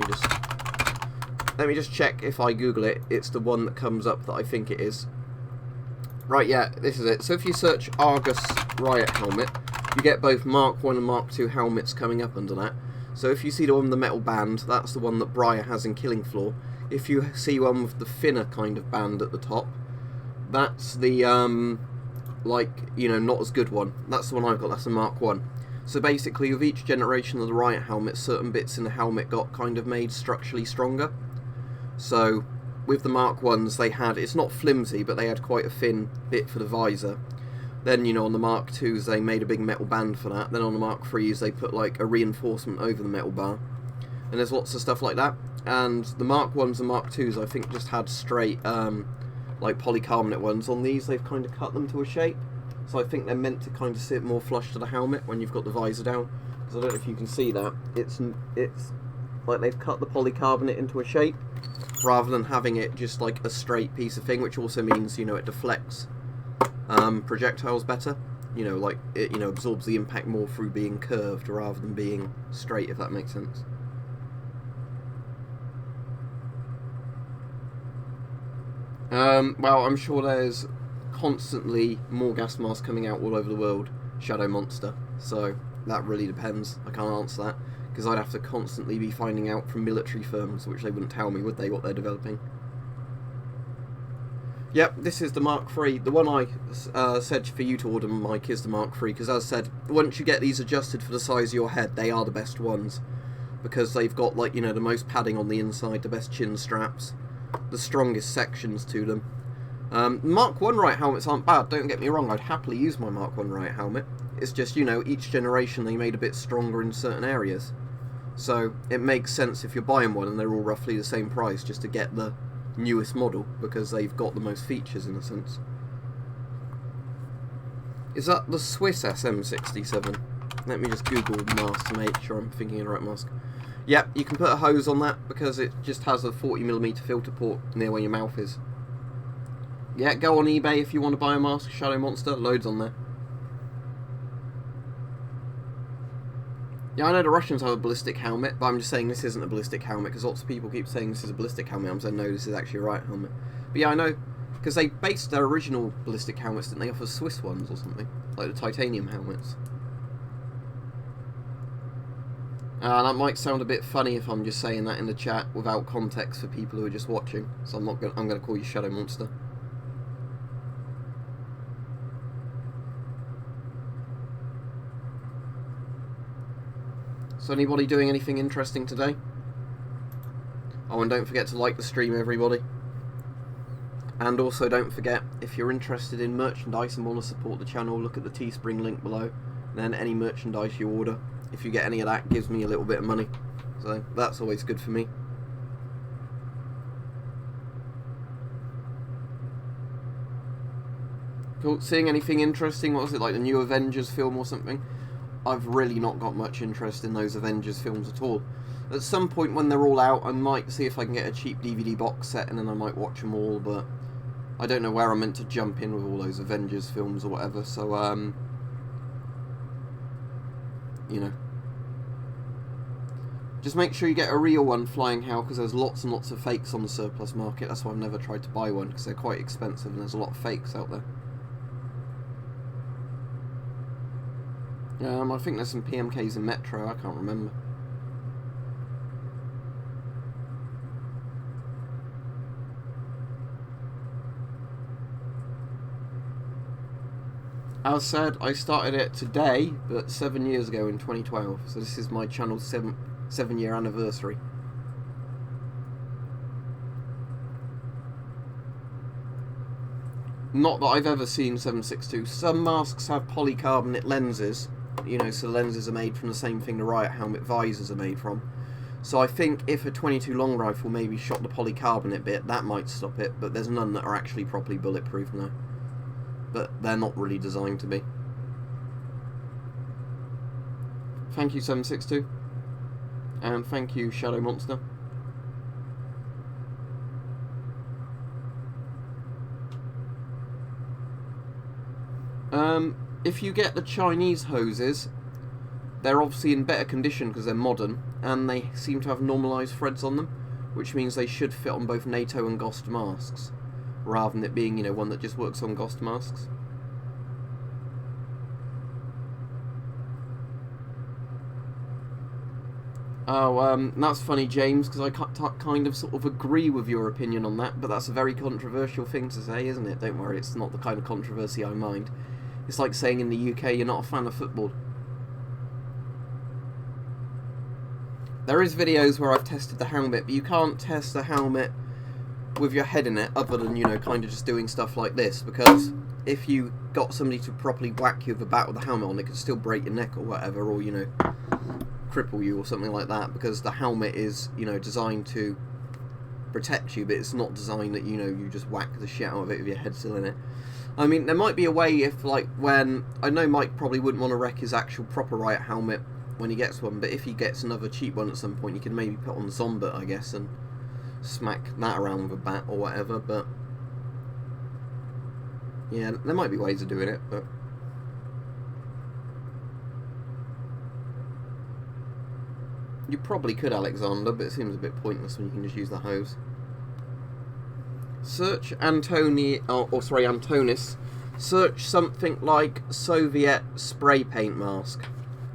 me just check if I Google it, it's the one that comes up that I think it is. Right, yeah, this is it. So if you search Argus riot helmet, you get both Mark I and Mark II helmets coming up under that. So if you see the one with the metal band, that's the one that Briar has in Killing Floor. If you see one with the thinner kind of band at the top, that's the, like, you know, not as good one. That's the one I've got, that's the Mark I. So basically, with each generation of the riot helmet, certain bits in the helmet got kind of made structurally stronger. So with the Mark I's, they had, it's not flimsy, but they had quite a thin bit for the visor. Then, you know, on the Mark II's, they made a big metal band for that. Then on the Mark III's, they put, like, a reinforcement over the metal bar. And there's lots of stuff like that. And the Mark I's and Mark II's, I think, just had straight, like, polycarbonate ones. On these, they've kind of cut them to a shape. So I think they're meant to kind of sit more flush to the helmet when you've got the visor down. Because I don't know if you can see that. It's like they've cut the polycarbonate into a shape, rather than having it just like a straight piece of thing, which also means, you know, it deflects projectiles better. You know, like it, you know, absorbs the impact more through being curved rather than being straight, if that makes sense. Well, I'm sure there's constantly more gas masks coming out all over the world, Shadow Monster, so that really depends. I can't answer that, because I'd have to constantly be finding out from military firms, which they wouldn't tell me, would they, what they're developing. Yep, this is the Mark III. The one I said for you to order, Mike, is the Mark III, because as I said, once you get these adjusted for the size of your head, they are the best ones, because they've got, like, you know, the most padding on the inside, the best chin straps, the strongest sections to them. Mark I riot helmets aren't bad, don't get me wrong, I'd happily use my Mark I riot helmet. It's just, you know, each generation they made a bit stronger in certain areas. So it makes sense if you're buying one and they're all roughly the same price, just to get the newest model, because they've got the most features in a sense. Is that the Swiss SM67? Let me just Google the mask to make sure I'm thinking of the right mask. Yep, you can put a hose on that because it just has a 40mm filter port near where your mouth is. Yeah, go on eBay if you want to buy a mask, Shadow Monster, loads on there. Yeah, I know the Russians have a ballistic helmet, but I'm just saying this isn't a ballistic helmet, because lots of people keep saying this is a ballistic helmet. I'm saying no, this is actually a riot helmet. But yeah, I know, because they based their original ballistic helmets, didn't they, off of Swiss ones or something? Like the titanium helmets. That might sound a bit funny if I'm just saying that in the chat without context for people who are just watching, so I'm going to call you Shadow Monster. So anybody doing anything interesting today? Oh, and don't forget to like the stream, everybody. And also don't forget, if you're interested in merchandise and want to support the channel, look at the Teespring link below. Then any merchandise you order, if you get any of that, gives me a little bit of money. So that's always good for me. Cool. Seeing anything interesting? What was it, like the new Avengers film or something? I've really not got much interest in those Avengers films at all. At some point when they're all out, I might see if I can get a cheap DVD box set and then I might watch them all, but I don't know where I'm meant to jump in with all those Avengers films or whatever, so, you know. Just make sure you get a real one flying how, because there's lots and lots of fakes on the surplus market. That's why I've never tried to buy one, because they're quite expensive and there's a lot of fakes out there. I think there's some PMKs in Metro, I can't remember. As said, I started it today, but 7 years ago in 2012, so this is my channel's 7-year anniversary. Not that I've ever seen 762. Some masks have polycarbonate lenses, you know, so the lenses are made from the same thing the riot helmet visors are made from. So I think if a 22 long rifle maybe shot the polycarbonate bit, that might stop it, but there's none that are actually properly bulletproof now. But they're not really designed to be. Thank you 762, and thank you Shadow Monster. If you get the Chinese hoses, they're obviously in better condition because they're modern, and they seem to have normalised threads on them, which means they should fit on both NATO and GOST masks, rather than it being, you know, one that just works on GOST masks. Oh, that's funny, James, because I kind of sort of agree with your opinion on that, but that's a very controversial thing to say, isn't it? Don't worry, it's not the kind of controversy I mind. It's like saying in the UK you're not a fan of football. There is videos where I've tested the helmet, but you can't test the helmet with your head in it, other than, you know, kind of just doing stuff like this, because if you got somebody to properly whack you with a bat with the helmet on, it could still break your neck or whatever, or, you know, cripple you or something like that, because the helmet is, you know, designed to protect you, but it's not designed that, you know, you just whack the shit out of it with your head still in it. I mean, there might be a way if, like, when... I know Mike probably wouldn't want to wreck his actual proper riot helmet when he gets one, but if he gets another cheap one at some point, you can maybe put on the Zombit, I guess, and smack that around with a bat or whatever, but... yeah, there might be ways of doing it, but... you probably could, Alexander, but it seems a bit pointless when you can just use the hose. Search Antonis. Search something like Soviet spray paint mask.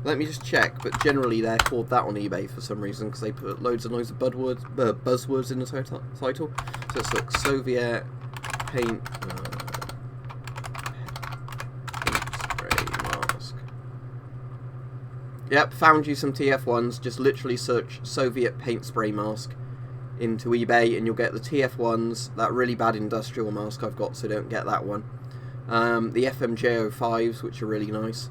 Let me just check, but generally they're called that on eBay for some reason, because they put loads of buzzwords in the title. So let's look, Soviet paint spray mask. Yep, found you some TF1s. Just literally search Soviet paint spray mask into eBay and you'll get the TF1s, that really bad industrial mask I've got, so don't get that one. The FMJ05s, which are really nice.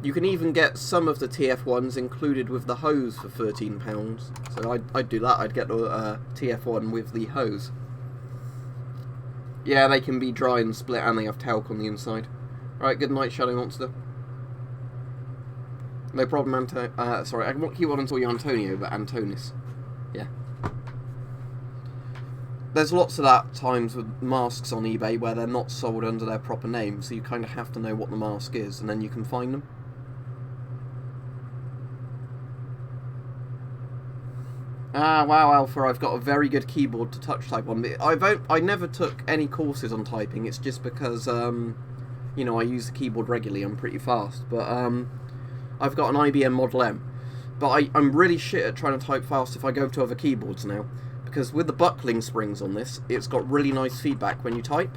You can even get some of the TF1s included with the hose for £13. So I'd do that, I'd get the TF1 with the hose. Yeah, they can be dry and split and they have talc on the inside. Right, good night, Shadow Monster. No problem, sorry, I keep wanting to call you Antonio, but Antonis. Yeah. There's lots of that times with masks on eBay where they're not sold under their proper name, so you kind of have to know what the mask is, and then you can find them. Ah, wow, Alpha, I've got a very good keyboard to touch type on. I never took any courses on typing, it's just because, you know, I use the keyboard regularly, I'm pretty fast, but, I've got an IBM Model M. But I'm really shit at trying to type fast if I go to other keyboards now, because with the buckling springs on this, it's got really nice feedback when you type.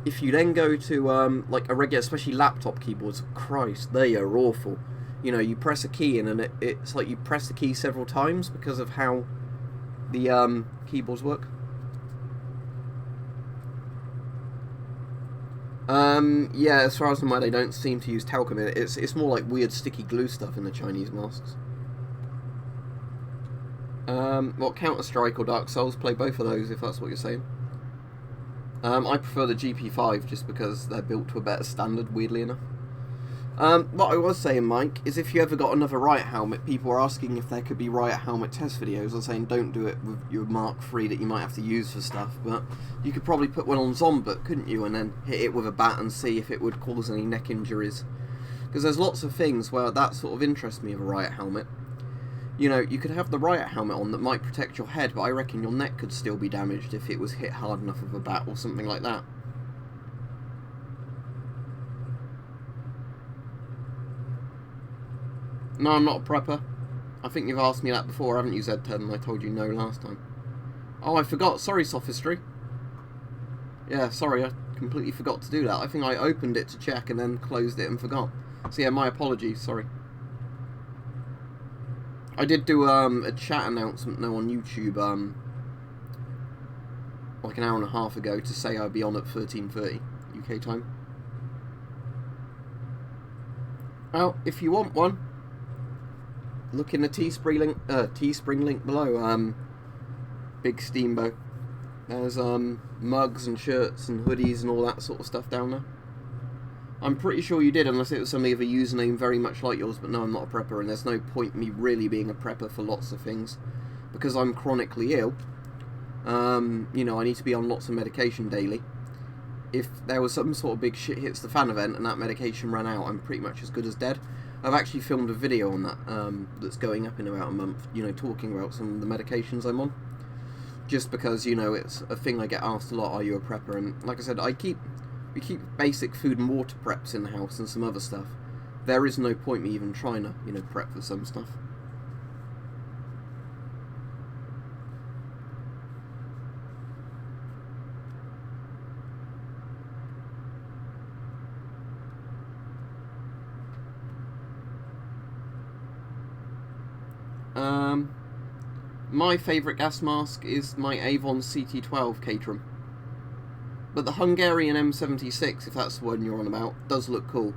If you then go to, like, a regular, especially laptop keyboards, Christ, they are awful. You know, you press a key in and it's like you press the key several times because of how the keyboards work. Yeah, as far as I'm aware, they don't seem to use talcum in it. It's more like weird sticky glue stuff in the Chinese masks. What, Counter-Strike or Dark Souls? Play both of those, if that's what you're saying. I prefer the GP5 just because they're built to a better standard, weirdly enough. What I was saying, Mike, is if you ever got another Riot helmet, people are asking if there could be Riot helmet test videos. I'm saying don't do it with your Mark III that you might have to use for stuff, but you could probably put one on Zombot, couldn't you, and then hit it with a bat and see if it would cause any neck injuries. Because there's lots of things where that sort of interests me of a Riot helmet. You know, you could have the Riot helmet on that might protect your head, but I reckon your neck could still be damaged if it was hit hard enough with a bat or something like that. No, I'm not a prepper. I think you've asked me that before, haven't you, Z10, and I told you no last time. Oh, I forgot. Sorry, Sophistry. Yeah, sorry, I completely forgot to do that. I think I opened it to check and then closed it and forgot. So yeah, my apologies, sorry. I did do a chat announcement now on YouTube like an hour and a half ago to say I'd be on at 13:30 UK time. Well, if you want one, look in the Teespring link below. Big Steamboat. There's mugs and shirts and hoodies and all that sort of stuff down there. I'm pretty sure you did, unless it was some other username very much like yours, but no, I'm not a prepper, and there's no point me really being a prepper for lots of things, because I'm chronically ill. You know, I need to be on lots of medication daily. If there was some sort of big shit hits the fan event and that medication ran out, I'm pretty much as good as dead. I've actually filmed a video on that, that's going up in about a month, you know, talking about some of the medications I'm on. Just because, you know, it's a thing I get asked a lot, are you a prepper? And like I said, we keep basic food and water preps in the house and some other stuff. There is no point me even trying to, you know, prep for some stuff. My favourite gas mask is my Avon CT12 Caterham. But the Hungarian M76, if that's the one you're on about, does look cool.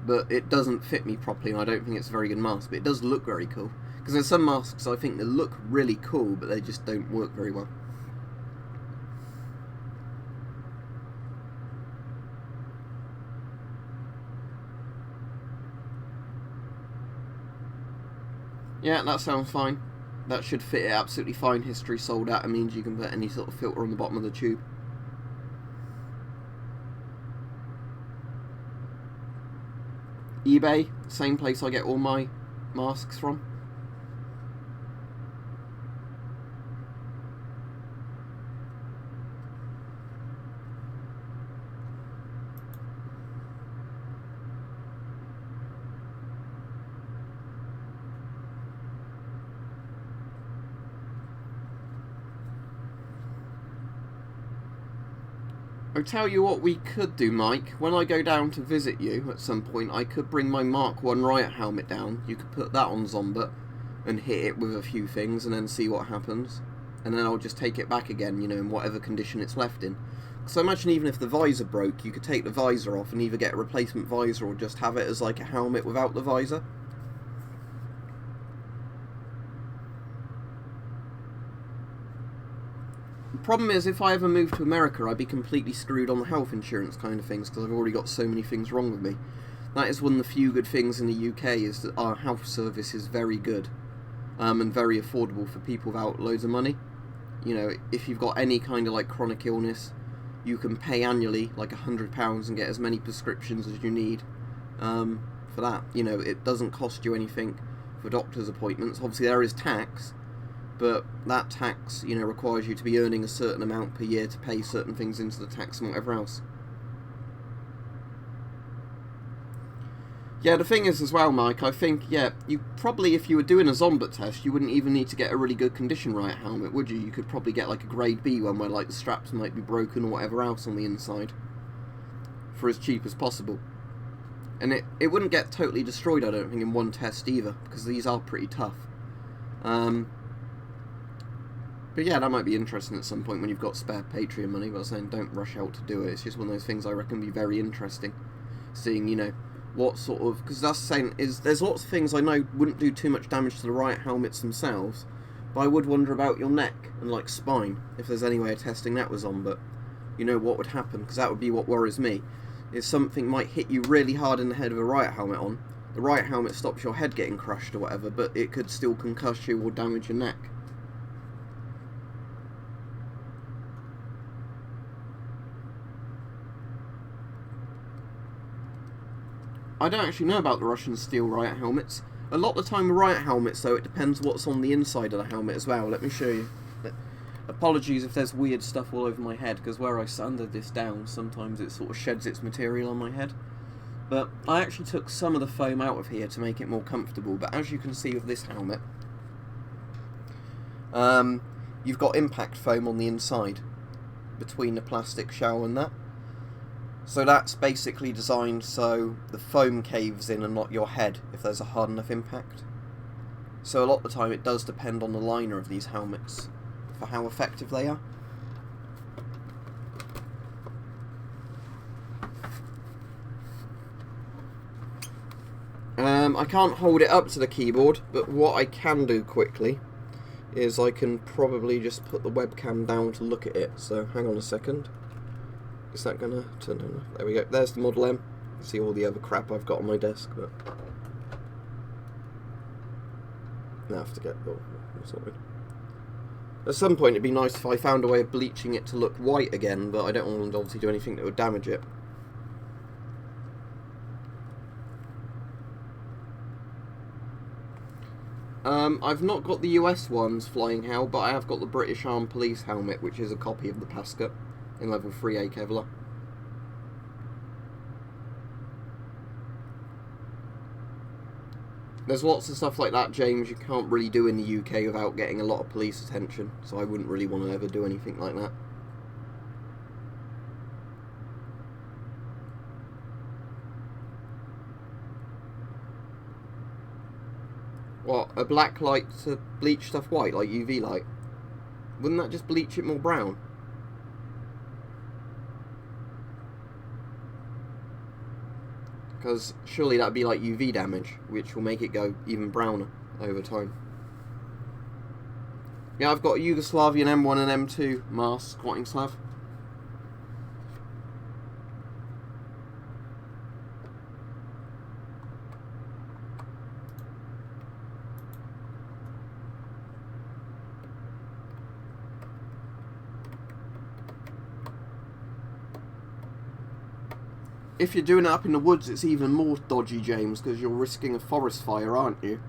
But it doesn't fit me properly, and I don't think it's a very good mask. But it does look very cool. Because there's some masks I think that look really cool, but they just don't work very well. Yeah, that sounds fine. That should fit it absolutely fine. History sold out. It means you can put any sort of filter on the bottom of the tube. eBay, same place I get all my masks from. I tell you what we could do, Mike. When I go down to visit you at some point, I could bring my Mark I Riot helmet down. You could put that on Zombot and hit it with a few things and then see what happens. And then I'll just take it back again, you know, in whatever condition it's left in. Because I imagine even if the visor broke, you could take the visor off and either get a replacement visor or just have it as like a helmet without the visor. The problem is, if I ever moved to America, I'd be completely screwed on the health insurance kind of things, because I've already got so many things wrong with me. That is one of the few good things in the UK, is that our health service is very good, and very affordable for people without loads of money. You know, if you've got any kind of like chronic illness, you can pay annually like £100 and get as many prescriptions as you need for that. You know, it doesn't cost you anything for doctor's appointments. Obviously there is tax, but that tax, you know, requires you to be earning a certain amount per year to pay certain things into the tax and whatever else. Yeah, the thing is as well, Mike, I think, yeah, you probably, if you were doing a Zombot test, you wouldn't even need to get a really good condition Riot helmet, would you? You could probably get like a grade B one where like the straps might be broken or whatever else on the inside for as cheap as possible. And it wouldn't get totally destroyed, I don't think, in one test either, because these are pretty tough. But yeah, that might be interesting at some point when you've got spare Patreon money, but I'm saying don't rush out to do it. It's just one of those things I reckon would be very interesting. Seeing, you know, what sort of... Because that's saying is there's lots of things I know wouldn't do too much damage to the riot helmets themselves, but I would wonder about your neck and, like, spine, if there's any way of testing that was on, but you know what would happen, because that would be what worries me, is something might hit you really hard in the head with a riot helmet on. The riot helmet stops your head getting crushed or whatever, but it could still concuss you or damage your neck. I don't actually know about the Russian steel riot helmets. A lot of the time with riot helmets, though, it depends what's on the inside of the helmet as well. Let me show you. Apologies if there's weird stuff all over my head, because where I sanded this down, sometimes it sort of sheds its material on my head. But I actually took some of the foam out of here to make it more comfortable, but as you can see with this helmet, you've got impact foam on the inside, between the plastic shell and that. So that's basically designed so the foam caves in and not your head if there's a hard enough impact. So a lot of the time it does depend on the liner of these helmets for how effective they are. I can't hold it up to the keyboard, but what I can do quickly is I can probably just put the webcam down to look at it. So hang on a second. Is that gonna turn on? There we go. There's the Model M. See all the other crap I've got on my desk, but I have to get sorted. At some point it'd be nice if I found a way of bleaching it to look white again, but I don't want to obviously do anything that would damage it. I've not got the US ones flying hell, but I have got the British Armed Police helmet, which is a copy of the Pasca in level 3A Kevlar. There's lots of stuff like that, James, you can't really do in the UK without getting a lot of police attention, so I wouldn't really want to ever do anything like that. What, a black light to bleach stuff white, like UV light? Wouldn't that just bleach it more brown? Because surely that'd be like UV damage, which will make it go even browner over time. Yeah, I've got a Yugoslavian M1 and M2 mask squatting slav. If you're doing it up in the woods, it's even more dodgy, James, because you're risking a forest fire, aren't you?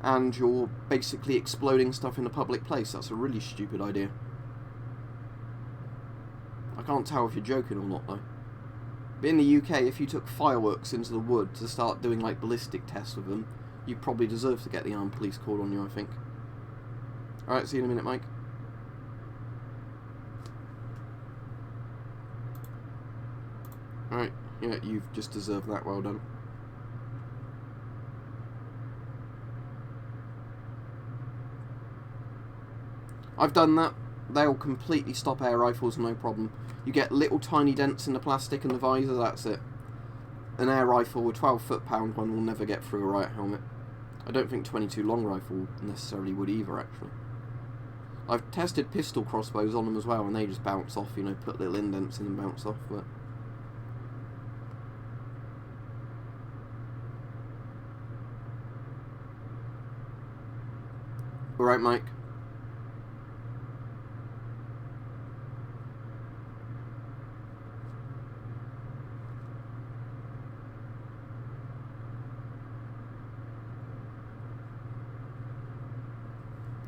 And you're basically exploding stuff in a public place. That's a really stupid idea. I can't tell if you're joking or not, though. But in the UK, if you took fireworks into the wood to start doing, like, ballistic tests with them, you probably deserve to get the armed police called on you, I think. Alright, see you in a minute, Mike. Alright. Yeah, you've just deserved that, well done. I've done that. They'll completely stop air rifles, no problem. You get little tiny dents in the plastic and the visor, that's it. An air rifle, a 12 foot-pound one, will never get through a riot helmet. I don't think 22 long rifle necessarily would either, actually. I've tested pistol crossbows on them as well, and they just bounce off, you know, put little indents in and bounce off, but... Alright, Mike.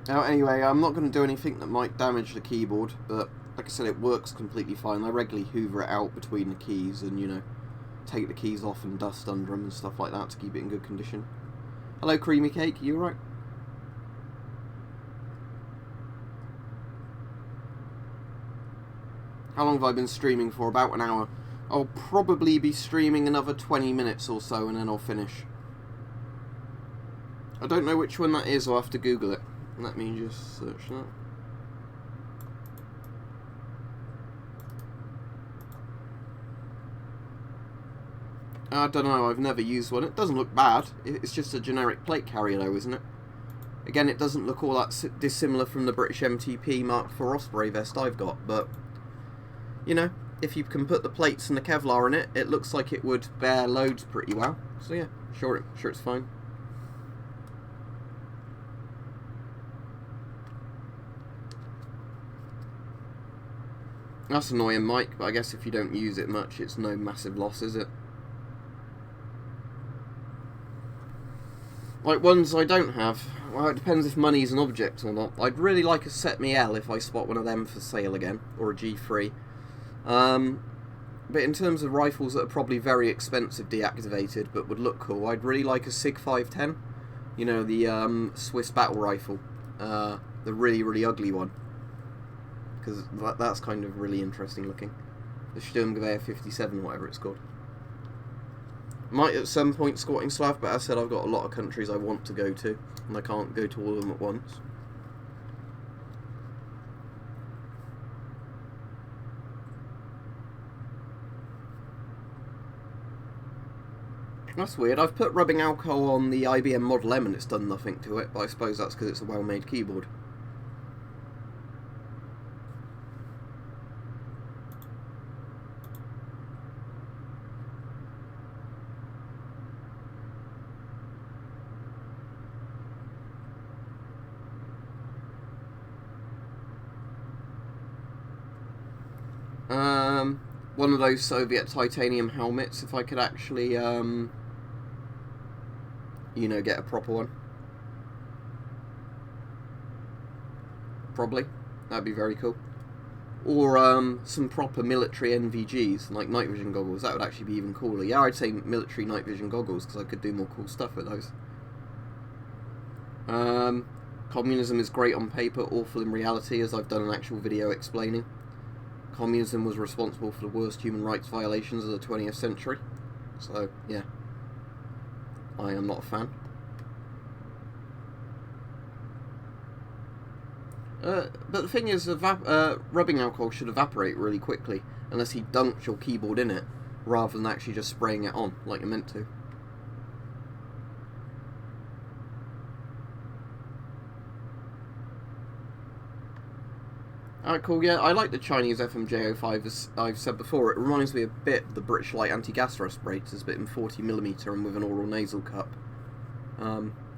Now, anyway, I'm not going to do anything that might damage the keyboard, but like I said, it works completely fine. I regularly hoover it out between the keys and, you know, take the keys off and dust under them and stuff like that to keep it in good condition. Hello, Creamy Cake, you alright? How long have I been streaming for? About an hour. I'll probably be streaming another 20 minutes or so and then I'll finish. I don't know which one that is, I'll have to Google it. Let me just search that. I don't know, I've never used one. It doesn't look bad. It's just a generic plate carrier though, isn't it? Again, it doesn't look all that dissimilar from the British MTP Mark IV Osprey vest I've got, but, you know, if you can put the plates and the Kevlar in it, it looks like it would bear loads pretty well. So yeah, sure it's fine. That's annoying, Mike, but I guess if you don't use it much, it's no massive loss, is it? Like, ones I don't have, well, it depends if money's an object or not. I'd really like a Set Me L if I spot one of them for sale again, or a G3. But in terms of rifles that are probably very expensive deactivated, but would look cool, I'd really like a SIG 510. You know, the Swiss battle rifle. The really, really ugly one. Because that's kind of really interesting looking. The Sturmgewehr 57, whatever it's called. Might at some point squatting Slav, but as I said, I've got a lot of countries I want to go to, and I can't go to all of them at once. That's weird. I've put rubbing alcohol on the IBM Model M and it's done nothing to it, but I suppose that's because it's a well-made keyboard. One of those Soviet titanium helmets, if I could actually, you know, get a proper one. Probably. That'd be very cool. Or some proper military NVGs, like night vision goggles. That would actually be even cooler. Yeah, I'd say military night vision goggles, because I could do more cool stuff with those. Communism is great on paper, awful in reality, as I've done an actual video explaining. Communism was responsible for the worst human rights violations of the 20th century. So, yeah. I am not a fan. But the thing is, rubbing alcohol should evaporate really quickly, unless he dunks your keyboard in it, rather than actually just spraying it on, like you're meant to. Alright, cool, yeah, I like the Chinese FMJ05, as I've said before. It reminds me a bit of the British Light anti-gas respirators, but in 40mm and with an oral nasal cup.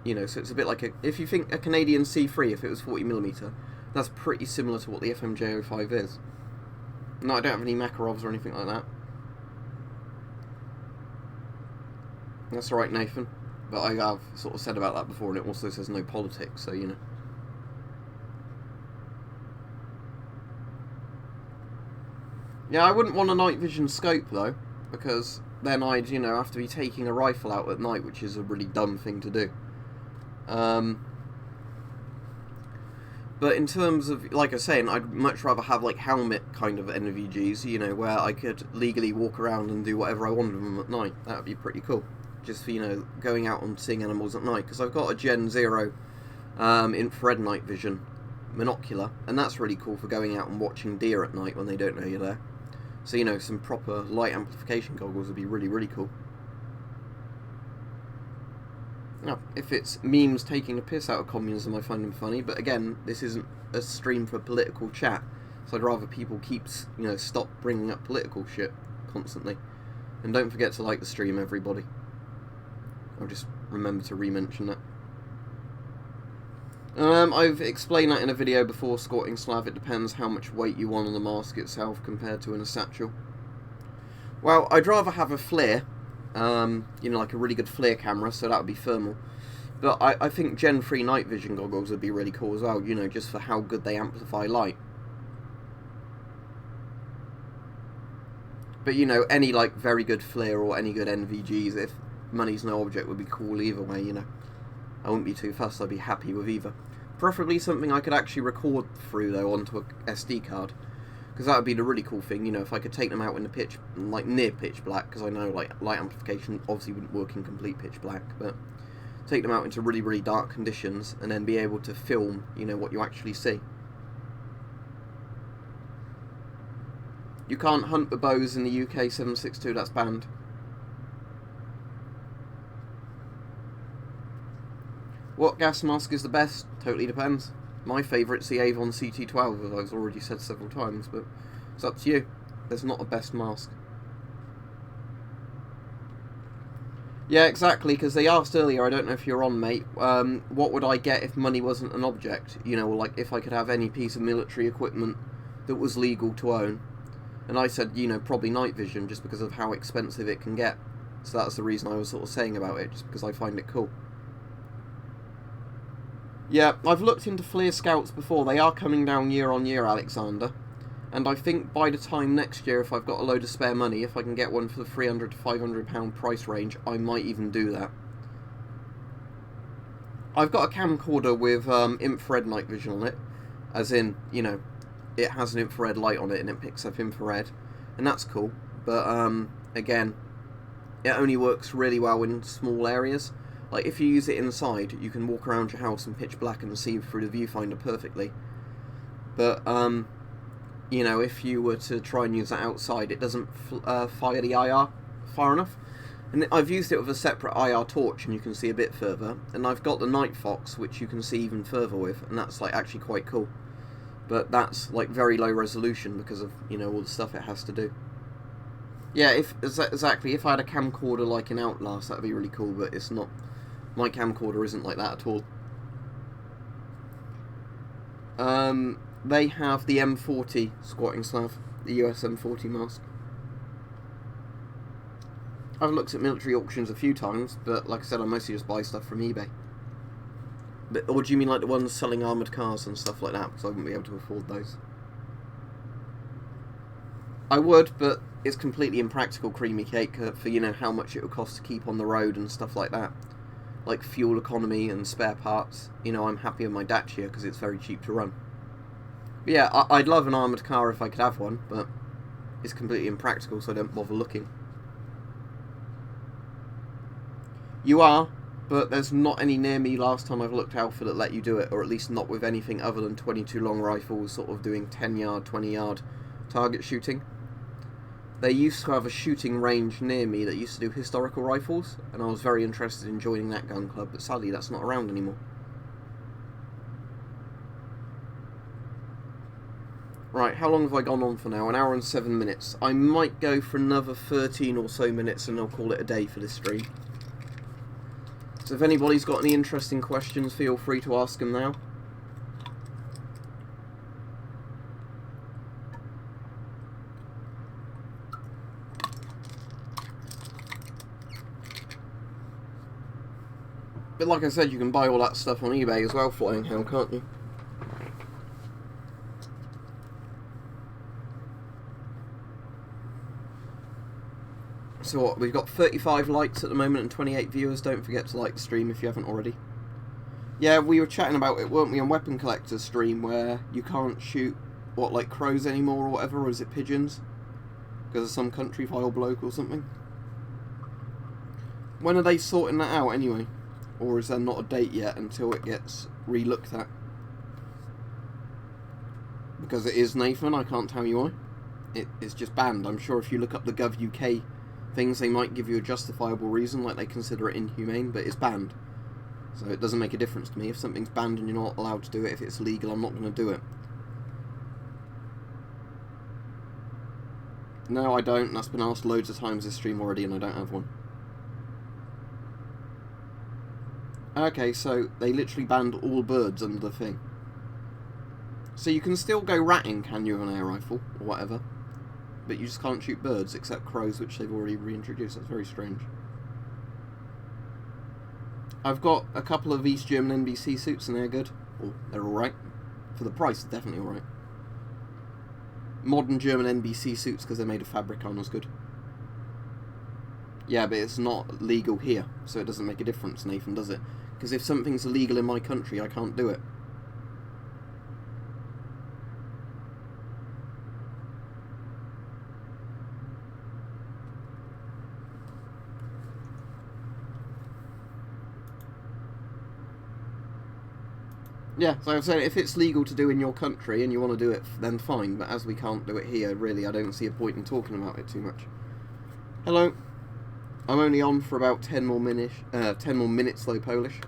You know, so it's a bit like if you think a Canadian C3, if it was 40mm, that's pretty similar to what the FMJ05 is. No, I don't have any Makarovs or anything like that. That's alright, Nathan. But I have sort of said about that before, and it also says no politics, so, you know. Yeah, I wouldn't want a night vision scope, though, because then I'd, you know, have to be taking a rifle out at night, which is a really dumb thing to do. But in terms of, like I was saying, I'd much rather have, like, helmet kind of NVGs, you know, where I could legally walk around and do whatever I wanted with them at night. That would be pretty cool. Just for, you know, going out and seeing animals at night. Because I've got a Gen 0 infrared night vision monocular, and that's really cool for going out and watching deer at night when they don't know you're there. So, you know, some proper light amplification goggles would be really, really cool. Now, if it's memes taking a piss out of communism, I find them funny, but again, this isn't a stream for political chat, so I'd rather people you know, stop bringing up political shit constantly. And don't forget to like the stream, everybody. I'll just remember to re-mention that. I've explained that in a video before, squatting Slav. It depends how much weight you want on the mask itself compared to in a satchel. Well, I'd rather have a flare, you know, like a really good flare camera, so that would be thermal. But I think Gen 3 night vision goggles would be really cool as well, you know, just for how good they amplify light. But, you know, any, like, very good flare or any good NVGs, if money's no object, would be cool either way, you know. I wouldn't be too fussed, I'd be happy with either. Preferably something I could actually record through, though, onto a SD card. Because that would be the really cool thing, you know, if I could take them out in the pitch, like, near pitch black, because I know, like, light amplification obviously wouldn't work in complete pitch black, but take them out into really, really dark conditions, and then be able to film, you know, what you actually see. You can't hunt with bows in the UK 762, that's banned. What gas mask is the best? Totally depends. My favourite's the Avon CT12, as I've already said several times, but it's up to you. There's not a best mask. Yeah, exactly, because they asked earlier, I don't know if you're on, mate, what would I get if money wasn't an object? You know, like if I could have any piece of military equipment that was legal to own. And I said, you know, probably night vision, just because of how expensive it can get. So that's the reason I was sort of saying about it, just because I find it cool. Yeah, I've looked into FLIR Scouts before. They are coming down year on year, Alexander. And I think by the time next year, if I've got a load of spare money, if I can get one for the £300 to £500 price range, I might even do that. I've got a camcorder with infrared night vision on it. As in, you know, it has an infrared light on it and it picks up infrared. And that's cool. But, again, it only works really well in small areas. Like, if you use it inside, you can walk around your house in pitch black and see through the viewfinder perfectly. But, you know, if you were to try and use that outside, it doesn't fire the IR far enough. And I've used it with a separate IR torch, and you can see a bit further. And I've got the Night Fox, which you can see even further with, and that's, like, actually quite cool. But that's, like, very low resolution because of, you know, all the stuff it has to do. Yeah, exactly. If I had a camcorder like an Outlast, that'd be really cool, but it's not. My camcorder isn't like that at all. They have the M40 squatting slav, the US M40 mask. I've looked at military auctions a few times, but like I said, I mostly just buy stuff from eBay. But, or do you mean like the ones selling armoured cars and stuff like that? Because I wouldn't be able to afford those. I would, but it's completely impractical, creamy cake, for, you know, how much it would cost to keep on the road and stuff like that. Like fuel economy and spare parts. You know, I'm happy with my Dacia because it's very cheap to run. But yeah, I'd love an armoured car if I could have one, but it's completely impractical, so I don't bother looking. You are, but there's not any near me last time I've looked, Alpha, that let you do it, or at least not with anything other than 22 long rifles, sort of doing 10 yard, 20 yard target shooting. They used to have a shooting range near me that used to do historical rifles, and I was very interested in joining that gun club, but sadly that's not around anymore. Right, how long have I gone on for now? An hour and 7 minutes. I might go for another 13 or so minutes and I'll call it a day for this stream. So if anybody's got any interesting questions, feel free to ask them now. But like I said, you can buy all that stuff on eBay as well, Flying Hell, can't you? So what, we've got 35 likes at the moment and 28 viewers. Don't forget to like the stream if you haven't already. Yeah, we were chatting about it, weren't we, on Weapon Collector's stream, where you can't shoot, what, like crows anymore or whatever, or is it pigeons? Because of some country file bloke or something. When are they sorting that out anyway? Or is there not a date yet until it gets re-looked at? Because it is, Nathan, I can't tell you why. It is just banned. I'm sure if you look up the Gov UK things, they might give you a justifiable reason, like they consider it inhumane, but it's banned. So it doesn't make a difference to me. If something's banned and you're not allowed to do it, if it's legal, I'm not going to do it. No, I don't. That's been asked loads of times this stream already, and I don't have one. Okay, so they literally banned all birds under the thing. So you can still go ratting, can you, with an air rifle, or whatever. But you just can't shoot birds, except crows, which they've already reintroduced. That's very strange. I've got a couple of East German NBC suits, and they're good. Or they're alright. For the price, they're definitely alright. Modern German NBC suits, because they're made of fabric, aren't as good. Yeah, but it's not legal here, so it doesn't make a difference, Nathan, does it? Because if something's illegal in my country, I can't do it. Yeah, so I'm saying, if it's legal to do in your country and you want to do it, then fine, but as we can't do it here, really, I don't see a point in talking about it too much. Hello. I'm only on for about 10 more minutes, though, Polish.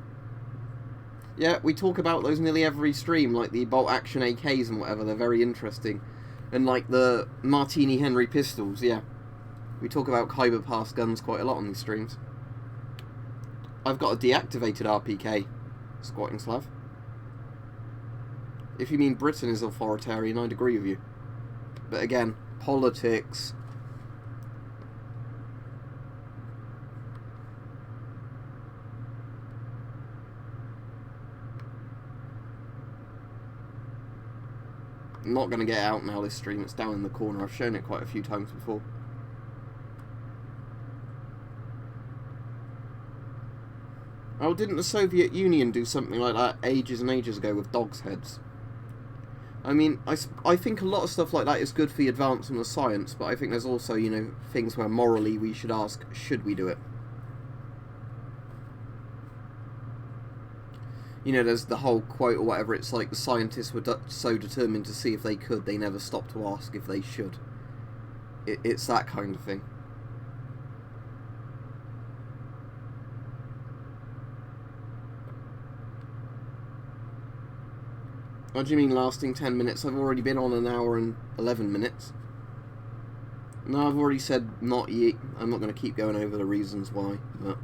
Yeah, we talk about those nearly every stream, like the bolt action AKs and whatever. They're very interesting. And like the Martini Henry pistols, yeah. We talk about Khyber Pass guns quite a lot on these streams. I've got a deactivated RPK, Squatting Slav. If you mean Britain is authoritarian, I'd agree with you. But again, politics. I'm not going to get out now this stream, it's down in the corner. I've shown it quite a few times before. Oh, didn't the Soviet Union do something like that ages and ages ago with dogs' heads? I mean, I think a lot of stuff like that is good for the advancement of science, but I think there's also, you know, things where morally we should ask, should we do it? You know, there's the whole quote or whatever, it's like the scientists were so determined to see if they could, they never stopped to ask if they should. It's that kind of thing. What do you mean lasting 10 minutes? I've already been on an hour and 11 minutes. No, I've already said not yet. I'm not going to keep going over the reasons why, but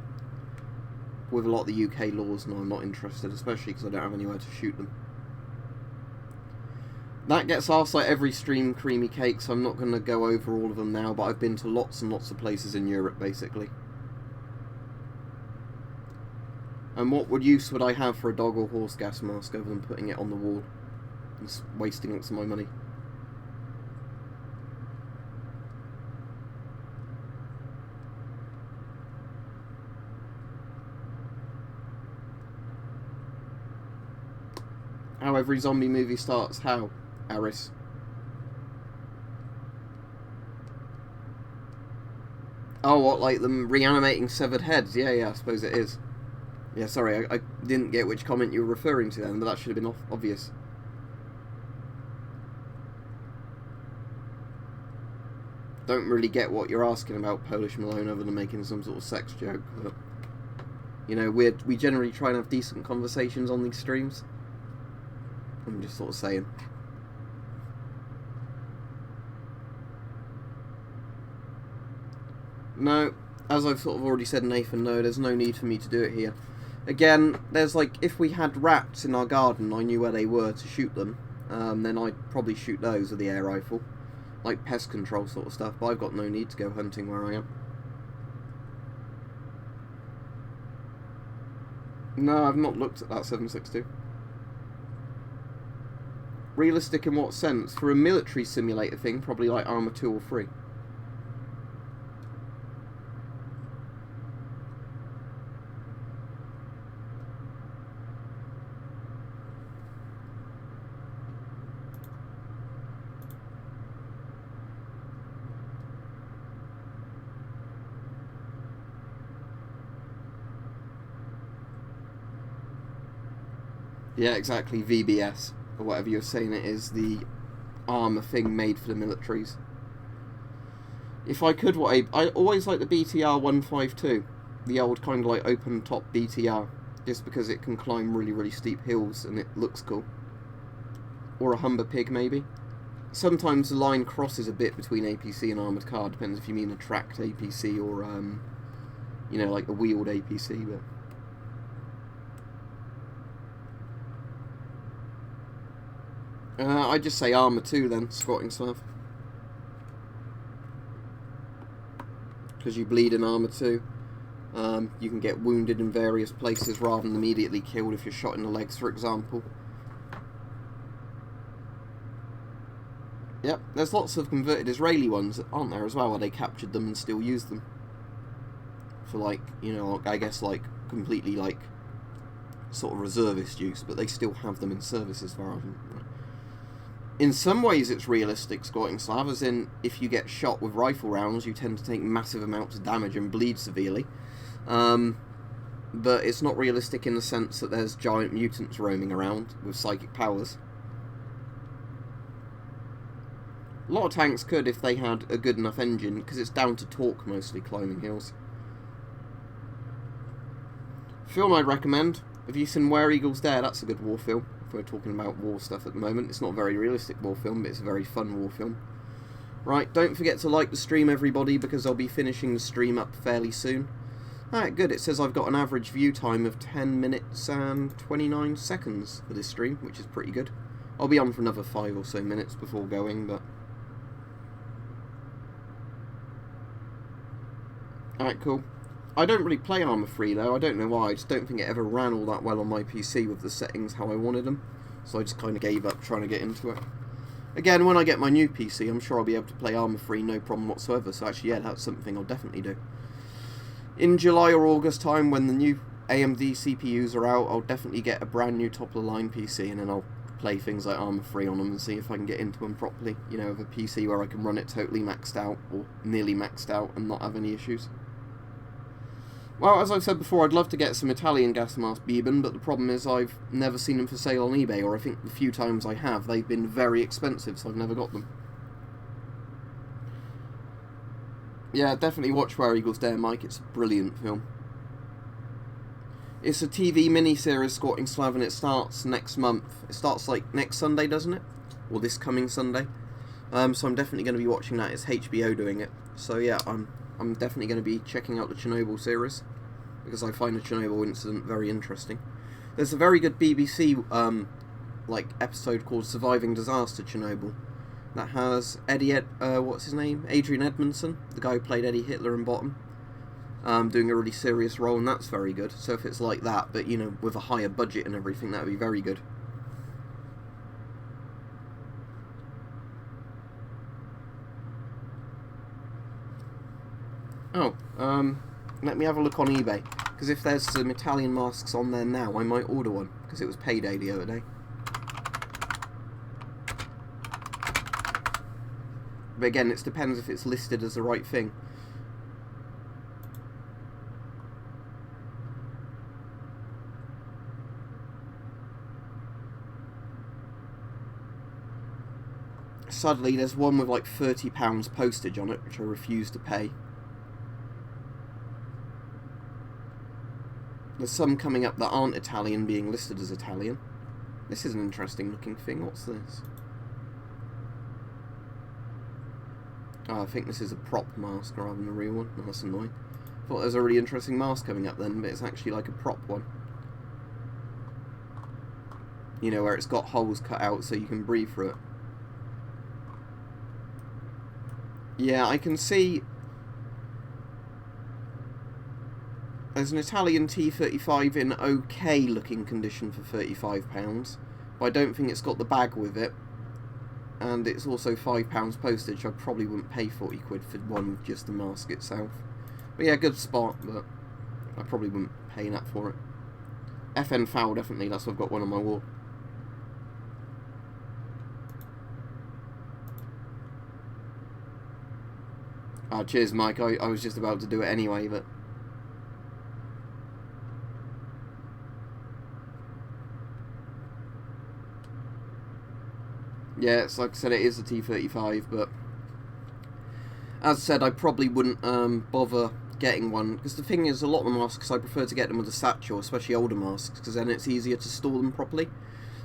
with a lot of the UK laws, no, I'm not interested, especially because I don't have anywhere to shoot them. That gets asked like every stream, Creamy Cake, so I'm not going to go over all of them now, but I've been to lots and lots of places in Europe, basically. And what use would I have for a dog or horse gas mask other than putting it on the wall and wasting lots of my money? How every zombie movie starts. How, Aris? Oh, what, like them reanimating severed heads? Yeah, I suppose it is. Yeah, sorry, I didn't get which comment you were referring to then, but that should have been obvious. Don't really get what you're asking about, Polish Malone, other than making some sort of sex joke. But, you know, we generally try and have decent conversations on these streams. I'm just sort of saying. No, as I've sort of already said, Nathan, no, there's no need for me to do it here. Again, there's like, if we had rats in our garden, I knew where they were to shoot them, then I'd probably shoot those with the air rifle. Like pest control sort of stuff, but I've got no need to go hunting where I am. No, I've not looked at that 7.62. Realistic in what sense? For a military simulator thing, probably like Arma 2 or 3. Yeah, exactly, VBS, or whatever you're saying it is, the armour thing made for the militaries. If I could, I always like the BTR 152, the old kind of like open top BTR, just because it can climb really, really steep hills and it looks cool. Or a Humber Pig, maybe. Sometimes the line crosses a bit between APC and armoured car, depends if you mean a tracked APC or, you know, like a wheeled APC, but... I'd just say Arma 2 then, Squatting Slav. Because you bleed in Arma 2. You can get wounded in various places rather than immediately killed if you're shot in the legs, for example. Yep, there's lots of converted Israeli ones, aren't there, as well, where they captured them and still use them. For, like, you know, I guess, like, completely, like, sort of reservist use, but they still have them in service as far as... In some ways it's realistic, Squatting Slav, as in, if you get shot with rifle rounds, you tend to take massive amounts of damage and bleed severely. But it's not realistic in the sense that there's giant mutants roaming around with psychic powers. A lot of tanks could if they had a good enough engine, because it's down to torque mostly, climbing hills. Film I'd recommend, Have you seen Where Eagles Dare? That's a good war film. If we're talking about war stuff at the moment. It's not a very realistic war film, but it's a very fun war film. Right, don't forget to like the stream, everybody, because I'll be finishing the stream up fairly soon. Alright, good. It says I've got an average view time of 10 minutes and 29 seconds for this stream, which is pretty good. I'll be on for another 5 or so minutes before going, but... Alright, cool. I don't really play Armour Free, though. I don't know why. I just don't think it ever ran all that well on my PC with the settings how I wanted them. So I just kind of gave up trying to get into it. Again, when I get my new PC, I'm sure I'll be able to play Armour Free no problem whatsoever. So actually, yeah, that's something I'll definitely do. In July or August time, when the new AMD CPUs are out, I'll definitely get a brand new top-of-the-line PC, and then I'll play things like Armour Free on them and see if I can get into them properly. You know, with a PC where I can run it totally maxed out, or nearly maxed out, and not have any issues. Well, as I've said before, I'd love to get some Italian gas mask Beeben, but the problem is I've never seen them for sale on eBay, or I think the few times I have, they've been very expensive, so I've never got them. Yeah, definitely watch Where Eagles Dare, Mike. It's a brilliant film. It's a TV mini-series, Squatting Slav, and it starts next month. It starts, like, next Sunday, doesn't it? Or this coming Sunday. So I'm definitely going to be watching that. It's HBO doing it. So, yeah, I'm definitely going to be checking out the Chernobyl series, because I find the Chernobyl incident very interesting. There's a very good BBC episode called Surviving Disaster Chernobyl that has what's his name? Adrian Edmondson, the guy who played Eddie Hitler in Bottom, doing a really serious role, and that's very good. So if it's like that, but, you know, with a higher budget and everything, that would be very good. Oh, let me have a look on eBay, because if there's some Italian masks on there now, I might order one, because it was payday the other day. But again, it depends if it's listed as the right thing. Sadly, there's one with like £30 postage on it, which I refuse to pay. There's some coming up that aren't Italian being listed as Italian. This is an interesting looking thing. What's this? Oh, I think this is a prop mask rather than a real one. Oh, that's annoying. I thought there was a really interesting mask coming up then, but it's actually like a prop one. You know, where it's got holes cut out so you can breathe through it. Yeah, I can see... There's an Italian T35 in okay looking condition for £35, but I don't think it's got the bag with it, and it's also £5 postage. I probably wouldn't pay 40 quid for one with just the mask itself. But yeah, good spot, but I probably wouldn't pay that for it. FN Foul, definitely, that's why I've got one on my wall. Ah, cheers Mike, I was just about to do it anyway, but... Yeah, it's like I said, it is a T35, but as I said, I probably wouldn't bother getting one, because the thing is, a lot of the masks, I prefer to get them with a satchel, especially older masks, because then it's easier to store them properly.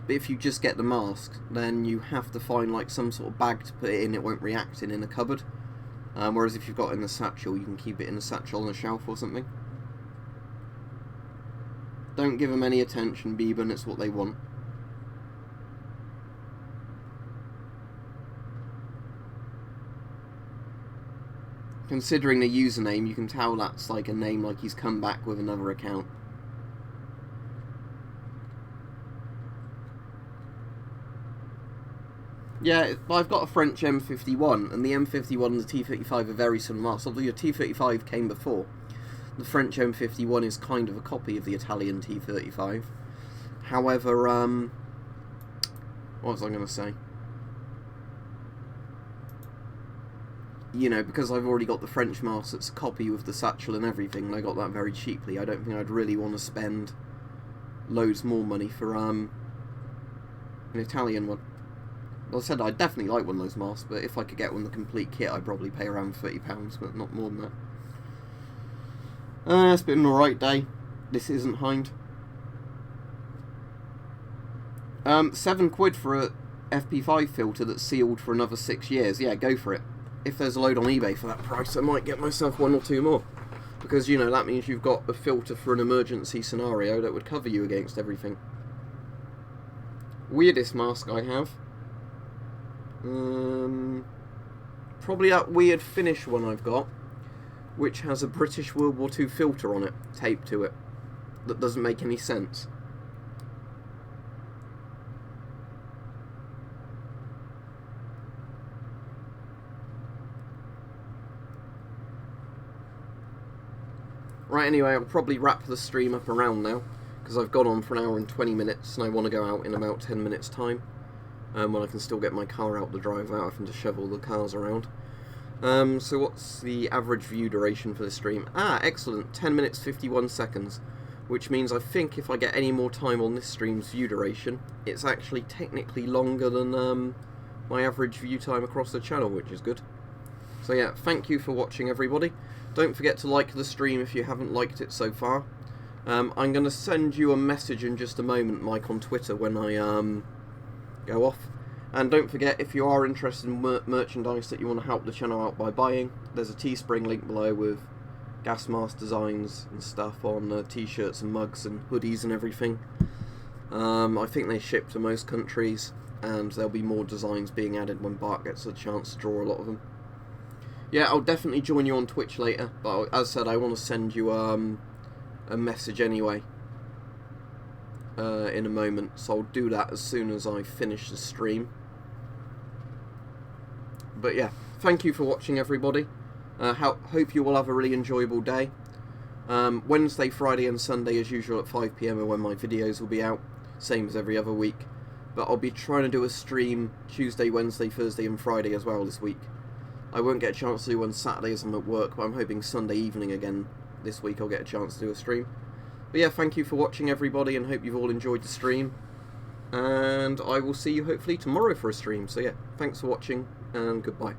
But if you just get the mask, then you have to find like some sort of bag to put it in, it won't react in a cupboard. Whereas if you've got it in the satchel, you can keep it in a satchel on a shelf or something. Don't give them any attention, Beeben, it's what they want. Considering the username, you can tell that's like a name like he's come back with another account. Yeah, I've got a French M51, and the M51 and the T35 are very similar masks, although your T35 came before. The French M51 is kind of a copy of the Italian T35. However, what was I going to say? You know, because I've already got the French mask that's a copy with the satchel and everything, and I got that very cheaply, I don't think I'd really want to spend loads more money for an Italian one. Well, I said I'd definitely like one of those masks, but if I could get one the complete kit, I'd probably pay around £30, but not more than that. It's been an alright day. This isn't Hind. £7 for a FP5 filter that's sealed for another 6 years. Yeah, go for it. If there's a load on eBay for that price, I might get myself 1 or 2 more. Because, you know, that means you've got a filter for an emergency scenario that would cover you against everything. Weirdest mask I have. Probably that weird Finnish one I've got, which has a British World War II filter on it, taped to it, that doesn't make any sense. Right, anyway, I'll probably wrap the stream up around now, because I've gone on for 1 hour and 20 minutes, and I want to go out in about 10 minutes' time, when I can still get my car out the drive without having to shove all the cars around. So what's the average view duration for the stream? Ah, excellent, 10 minutes 51 seconds, which means I think if I get any more time on this stream's view duration, it's actually technically longer than my average view time across the channel, which is good. So yeah, thank you for watching, everybody. Don't forget to like the stream if you haven't liked it so far. I'm going to send you a message in just a moment, Mike, on Twitter when I go off. And don't forget, if you are interested in merchandise that you want to help the channel out by buying, there's a Teespring link below with gas mask designs and stuff on t-shirts and mugs and hoodies and everything. I think they ship to most countries, and there'll be more designs being added when Bart gets a chance to draw a lot of them. Yeah, I'll definitely join you on Twitch later, but as I said, I want to send you a message anyway in a moment, so I'll do that as soon as I finish the stream. But yeah, thank you for watching, everybody. Hope you will have a really enjoyable day. Wednesday, Friday and Sunday as usual at 5 PM are when my videos will be out, same as every other week. But I'll be trying to do a stream Tuesday, Wednesday, Thursday and Friday as well this week. I won't get a chance to do one Saturday as I'm at work, but I'm hoping Sunday evening again this week I'll get a chance to do a stream. But yeah, thank you for watching, everybody, and hope you've all enjoyed the stream. And I will see you hopefully tomorrow for a stream. So yeah, thanks for watching, and goodbye.